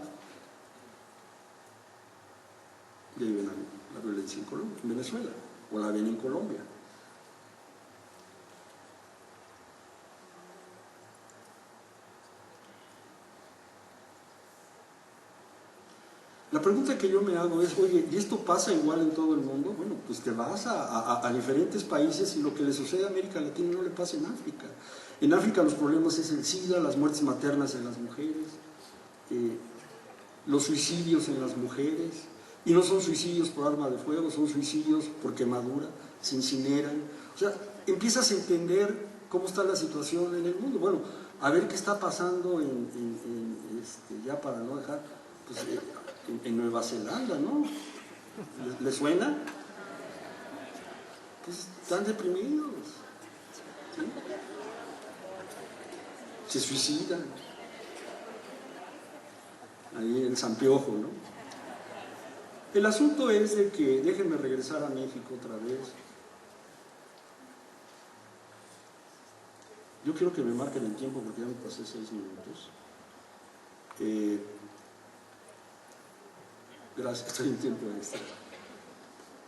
y ahí ven la violencia en Colombia, en Venezuela, o la ven en Colombia. La pregunta que yo me hago es, oye, ¿y esto pasa igual en todo el mundo? Bueno, pues te vas a diferentes países y lo que le sucede a América Latina no le pasa en África. En África los problemas es el SIDA, las muertes maternas en las mujeres, los suicidios en las mujeres, y no son suicidios por arma de fuego, son suicidios por quemadura, se incineran. O sea, empiezas a entender cómo está la situación en el mundo. Bueno, a ver qué está pasando ya para no dejar, pues, en Nueva Zelanda, ¿no? ¿Les suena? Pues están deprimidos, ¿sí? Se suicidan ahí en San Piojo, ¿no? El asunto es de que, déjenme regresar a México otra vez. Yo quiero que me marquen el tiempo porque ya me pasé 6 minutos. Gracias, estoy en tiempo extra.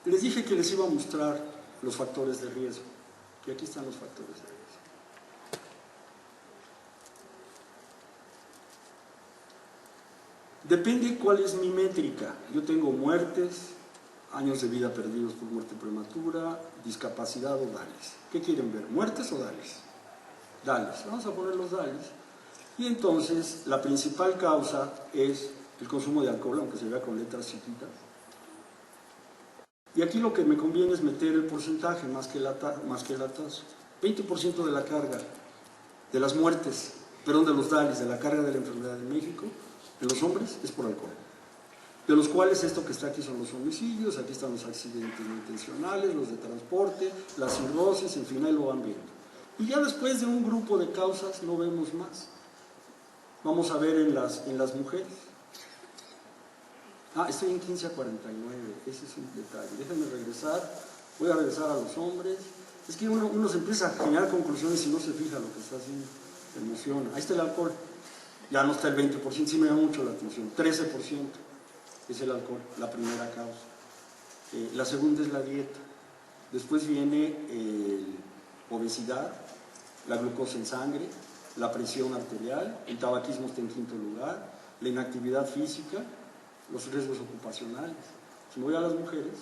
Les dije que les iba a mostrar los factores de riesgo. Y aquí están los factores de riesgo. Depende cuál es mi métrica. Yo tengo muertes, años de vida perdidos por muerte prematura, discapacidad o DALIs. ¿Qué quieren ver? ¿Muertes o DALIs? DALIs. Vamos a poner los DALIs. Y entonces la principal causa es el consumo de alcohol, aunque se vea con letras chiquitas. Y aquí lo que me conviene es meter el porcentaje más que la tasa. 20% de la carga de las muertes, perdón, de los DALIs, de la carga de la enfermedad en México, en los hombres, es por alcohol. De los cuales esto que está aquí son los homicidios, aquí están los accidentes no intencionales, los de transporte, la cirrosis, en fin, ahí lo van viendo. Y ya después de un grupo de causas no vemos más. Vamos a ver en las mujeres. Estoy en 15 a 49, ese es un detalle. Déjenme regresar, voy a regresar a los hombres. Es que uno se empieza a generar conclusiones y no se fija lo que está haciendo, se emociona. Ahí está el alcohol, ya no está el 20%, sí me da mucho la atención, 13% es el alcohol, la primera causa. La segunda es la dieta, después viene obesidad, la glucosa en sangre, la presión arterial, el tabaquismo está en quinto lugar, la inactividad física, los riesgos ocupacionales. Si me voy a las mujeres,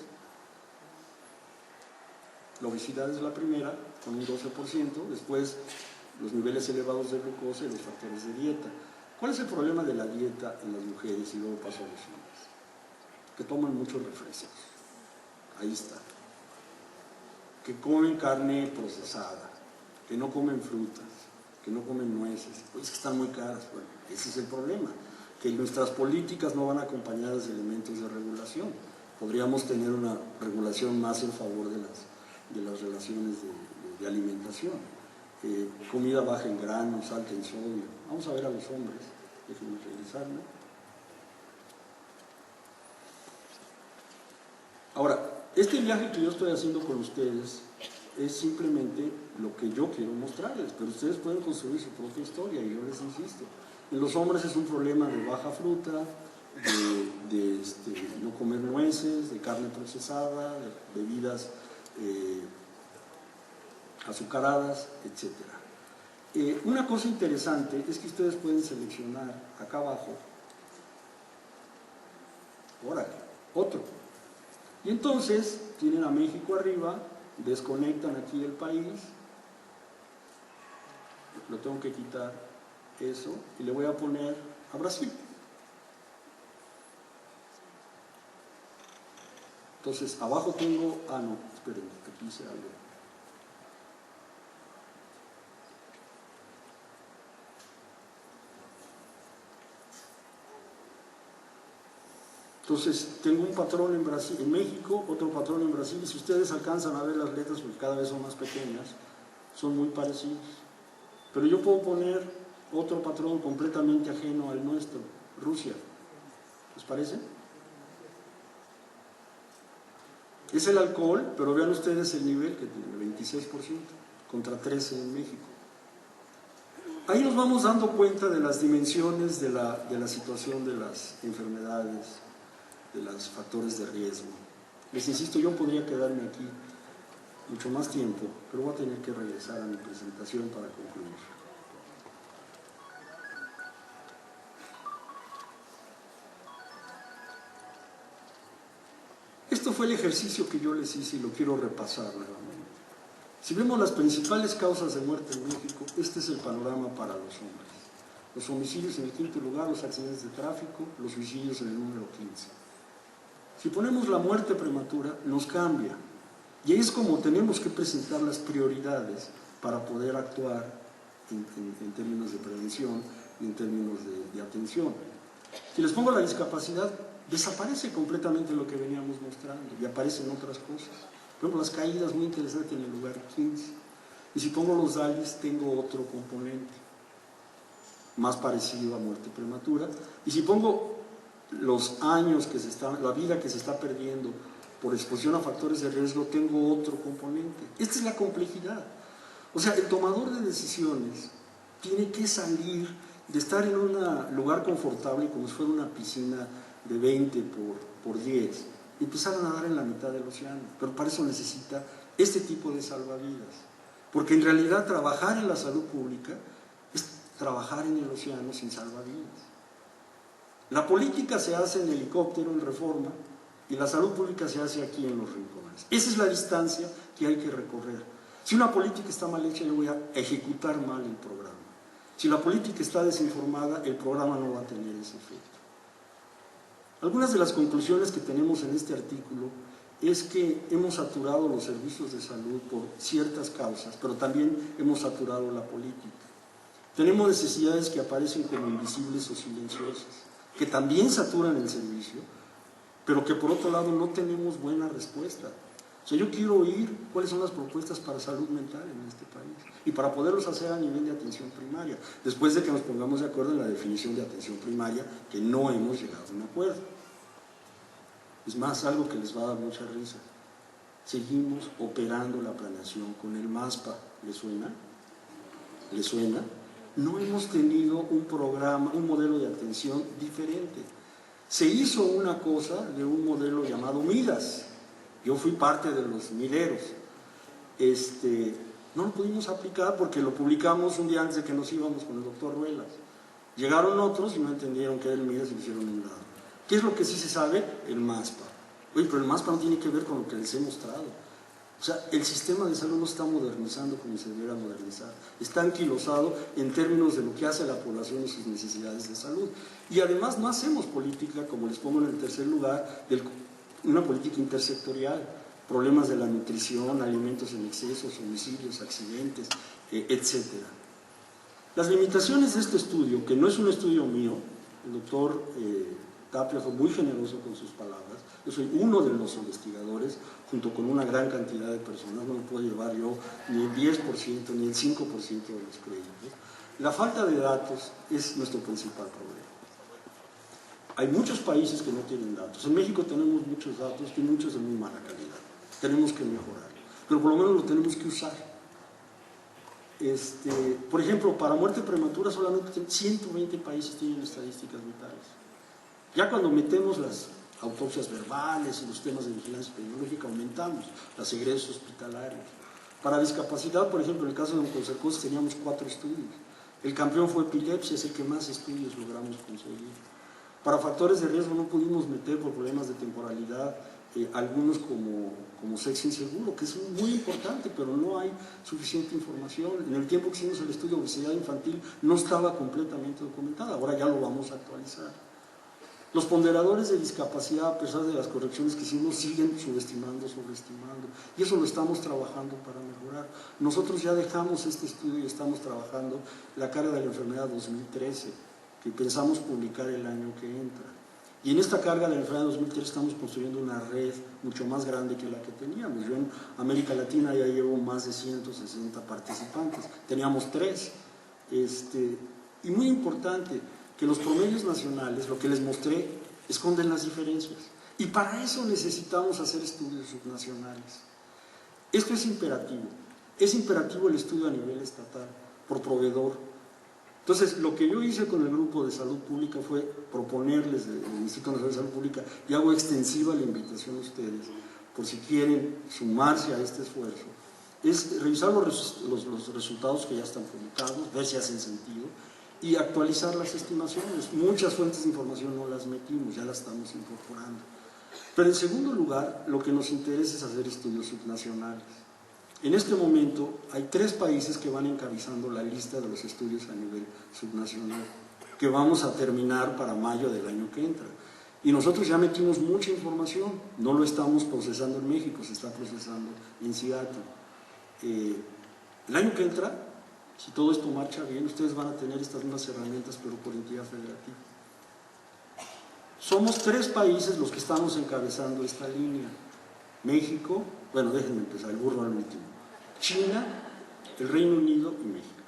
la obesidad es la primera, con un 12%, después los niveles elevados de glucosa y los factores de dieta. ¿Cuál es el problema de la dieta en las mujeres y luego paso a los hombres? Que toman muchos refrescos, ahí está. Que comen carne procesada, que no comen frutas, que no comen nueces, pues que están muy caras. Bueno, ese es el problema, que nuestras políticas no van acompañadas de elementos de regulación. Podríamos tener una regulación más en favor de las relaciones de alimentación. Comida baja en granos, alta en sodio. Vamos a ver a los hombres, déjenme regresarme. Ahora, este viaje que yo estoy haciendo con ustedes es simplemente lo que yo quiero mostrarles, pero ustedes pueden construir su propia historia, y yo les insisto. En los hombres es un problema de baja fruta, de no comer nueces, de carne procesada, de bebidas azucaradas, etc. Una cosa interesante es que ustedes pueden seleccionar acá abajo, otro. Y entonces tienen a México arriba, desconectan aquí el país, lo tengo que quitar eso y le voy a poner a Brasil. Entonces abajo tengo, no, esperen, aquí hice algo. Entonces, tengo un patrón en Brasil, en México, otro patrón en Brasil, y si ustedes alcanzan a ver las letras, porque cada vez son más pequeñas, son muy parecidos. Pero yo puedo poner otro patrón completamente ajeno al nuestro, Rusia. ¿Les parece? Es el alcohol, pero vean ustedes el nivel que tiene, 26%, contra 13% en México. Ahí nos vamos dando cuenta de las dimensiones de la situación de las enfermedades, de los factores de riesgo. Les insisto, yo podría quedarme aquí mucho más tiempo, pero voy a tener que regresar a mi presentación para concluir. Esto fue el ejercicio que yo les hice y lo quiero repasar nuevamente. Si vemos las principales causas de muerte en México, este es el panorama para los hombres. Los homicidios en el quinto lugar, los accidentes de tráfico, los suicidios en el número 15. Si ponemos la muerte prematura, nos cambia. Y ahí es como tenemos que presentar las prioridades para poder actuar en términos de prevención y en términos de atención. Si les pongo la discapacidad, desaparece completamente lo que veníamos mostrando y aparecen otras cosas. Por ejemplo, las caídas, muy interesante, en el lugar 15. Y si pongo los DALIs, tengo otro componente más parecido a muerte prematura. Y si pongo los años la vida que se está perdiendo por exposición a factores de riesgo, tengo otro componente. Esta es la complejidad. O sea, el tomador de decisiones tiene que salir de estar en un lugar confortable como si fuera una piscina de 20 por 10 y empezar a nadar en la mitad del océano. Pero para eso necesita este tipo de salvavidas. Porque en realidad trabajar en la salud pública es trabajar en el océano sin salvavidas. La política se hace en helicóptero, en Reforma, y la salud pública se hace aquí en los rincones. Esa es la distancia que hay que recorrer. Si una política está mal hecha, yo voy a ejecutar mal el programa. Si la política está desinformada, el programa no va a tener ese efecto. Algunas de las conclusiones que tenemos en este artículo es que hemos saturado los servicios de salud por ciertas causas, pero también hemos saturado la política. Tenemos necesidades que aparecen como invisibles o silenciosas, que también saturan el servicio, pero que por otro lado no tenemos buena respuesta. O sea, yo quiero oír cuáles son las propuestas para salud mental en este país y para poderlos hacer a nivel de atención primaria, después de que nos pongamos de acuerdo en la definición de atención primaria, que no hemos llegado a un acuerdo. Es más, algo que les va a dar mucha risa. Seguimos operando la planeación con el MASPA. ¿Le suena? ¿Le suena? No hemos tenido un programa, un modelo de atención diferente. Se hizo una cosa de un modelo llamado Midas. Yo fui parte de los mideros. No lo pudimos aplicar porque lo publicamos un día antes de que nos íbamos con el doctor Ruelas. Llegaron otros y no entendieron qué era el Midas y lo hicieron a un lado. ¿Qué es lo que sí se sabe? El MASPA. Oye, pero el MASPA no tiene que ver con lo que les he mostrado. O sea, el sistema de salud no está modernizando como se debiera modernizar. Está anquilosado en términos de lo que hace a la población y sus necesidades de salud. Y además no hacemos política, como les pongo en el tercer lugar, una política intersectorial. Problemas de la nutrición, alimentos en excesos, homicidios, accidentes, etc. Las limitaciones de este estudio, que no es un estudio mío, el doctor Tapia fue muy generoso con sus palabras. Yo soy uno de los investigadores, junto con una gran cantidad de personas, no me puedo llevar yo ni el 10% ni el 5% de los créditos. La falta de datos es nuestro principal problema. Hay muchos países que no tienen datos. En México tenemos muchos datos y muchos de muy mala calidad. Tenemos que mejorar, pero por lo menos lo tenemos que usar. Por ejemplo, para muerte prematura solamente 120 países tienen estadísticas vitales. Ya cuando metemos las autopsias verbales y los temas de vigilancia epidemiológica aumentamos los egresos hospitalarios. Para discapacidad, por ejemplo, en el caso de oncocercosis teníamos 4 estudios. El campeón fue epilepsia, es el que más estudios logramos conseguir. Para factores de riesgo no pudimos meter por problemas de temporalidad algunos como sexo inseguro, que es muy importante, pero no hay suficiente información. En el tiempo que hicimos el estudio de obesidad infantil no estaba completamente documentada, ahora ya lo vamos a actualizar. Los ponderadores de discapacidad, a pesar de las correcciones que hicimos, siguen subestimando, sobreestimando. Y eso lo estamos trabajando para mejorar. Nosotros ya dejamos este estudio y estamos trabajando la carga de la enfermedad 2013, que pensamos publicar el año que entra. Y en esta carga de la enfermedad 2013 estamos construyendo una red mucho más grande que la que teníamos. Yo en América Latina ya llevo más de 160 participantes. Teníamos 3. Y muy importante, que los promedios nacionales, lo que les mostré, esconden las diferencias. Y para eso necesitamos hacer estudios subnacionales. Esto es imperativo. Es imperativo el estudio a nivel estatal, por proveedor. Entonces, lo que yo hice con el Grupo de Salud Pública fue proponerles del Instituto Nacional de Salud Pública, y hago extensiva la invitación a ustedes, por si quieren sumarse a este esfuerzo, es revisar los resultados que ya están publicados, ver si hacen sentido, y actualizar las estimaciones. Muchas fuentes de información no las metimos, ya las estamos incorporando. Pero en segundo lugar, lo que nos interesa es hacer estudios subnacionales. En este momento hay 3 países que van encabezando la lista de los estudios a nivel subnacional, que vamos a terminar para mayo del año que entra. Y nosotros ya metimos mucha información, no lo estamos procesando en México, se está procesando en Seattle. El año que entra, si todo esto marcha bien, ustedes van a tener estas mismas herramientas, pero por entidad federativa. Somos 3 países los que estamos encabezando esta línea. México, bueno, déjenme empezar, el burro al último. China, el Reino Unido y México.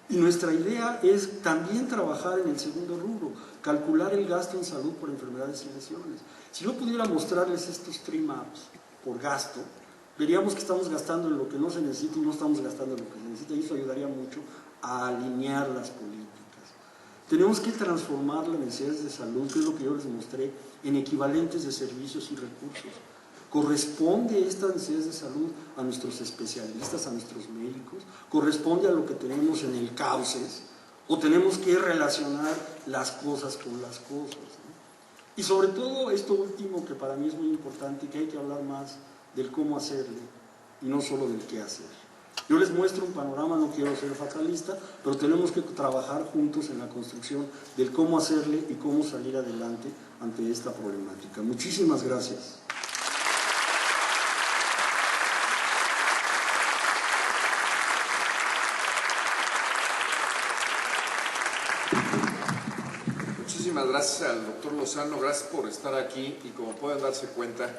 Y nuestra idea es también trabajar en el segundo rubro, calcular el gasto en salud por enfermedades y lesiones. Si yo pudiera mostrarles estos 3 maps por gasto, veríamos que estamos gastando en lo que no se necesita y no estamos gastando en lo que se necesita, y eso ayudaría mucho a alinear las políticas. Tenemos que transformar las necesidades de salud, que es lo que yo les mostré, en equivalentes de servicios y recursos. ¿Corresponde estas necesidades de salud a nuestros especialistas, a nuestros médicos? ¿Corresponde a lo que tenemos en el CAUCES? ¿O tenemos que relacionar las cosas con las cosas, ¿no? Y sobre todo esto último, que para mí es muy importante y que hay que hablar más del cómo hacerle y no solo del qué hacer. Yo les muestro un panorama, no quiero ser fatalista, pero tenemos que trabajar juntos en la construcción del cómo hacerle y cómo salir adelante ante esta problemática. Muchísimas gracias. Muchísimas gracias al doctor Lozano, gracias por estar aquí, y como pueden darse cuenta,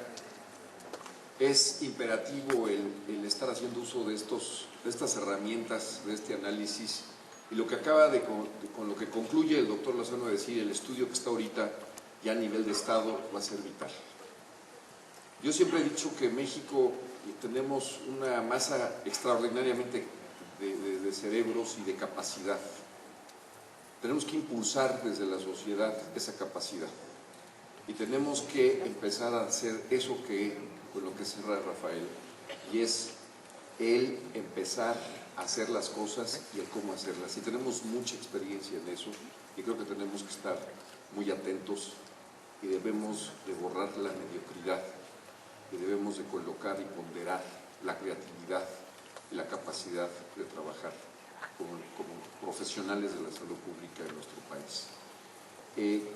es imperativo el estar haciendo uso de estas herramientas, de este análisis, y lo que con lo que concluye el doctor Lozano de decir, el estudio que está ahorita ya a nivel de Estado va a ser vital. Yo siempre he dicho que en México tenemos una masa extraordinariamente de cerebros y de capacidad. Tenemos que impulsar desde la sociedad esa capacidad y tenemos que empezar a hacer eso con lo que cierra Rafael, y es el empezar a hacer las cosas y el cómo hacerlas. Y tenemos mucha experiencia en eso, y creo que tenemos que estar muy atentos y debemos de borrar la mediocridad y debemos de colocar y ponderar la creatividad y la capacidad de trabajar como profesionales de la salud pública en nuestro país.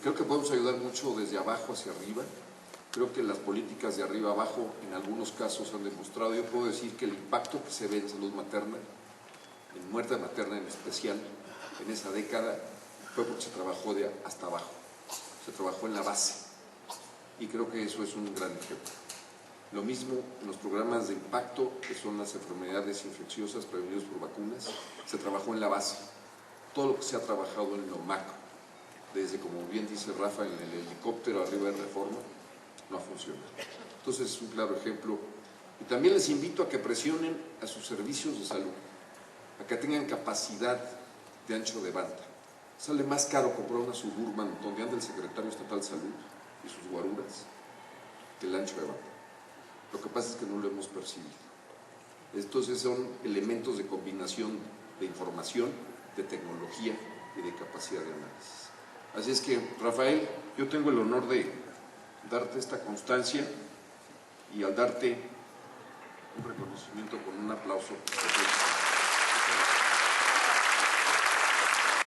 Creo que podemos ayudar mucho desde abajo hacia arriba. Creo que las políticas de arriba abajo en algunos casos han demostrado, yo puedo decir que el impacto que se ve en salud materna, en muerte materna en especial, en esa década, fue porque se trabajó de hasta abajo, se trabajó en la base, y creo que eso es un gran ejemplo. Lo mismo en los programas de impacto, que son las enfermedades infecciosas prevenidas por vacunas, se trabajó en la base. Todo lo que se ha trabajado en lo macro, desde, como bien dice Rafa, en el helicóptero arriba de Reforma, no ha funcionado. Entonces es un claro ejemplo. Y también les invito a que presionen a sus servicios de salud, a que tengan capacidad de ancho de banda. Sale más caro comprar una Suburban donde anda el secretario estatal de salud y sus guaruras que el ancho de banda. Lo que pasa es que no lo hemos percibido. Entonces son elementos de combinación de información, de tecnología y de capacidad de análisis. Así es que, Rafael, yo tengo el honor de darte esta constancia y al darte un reconocimiento con un aplauso.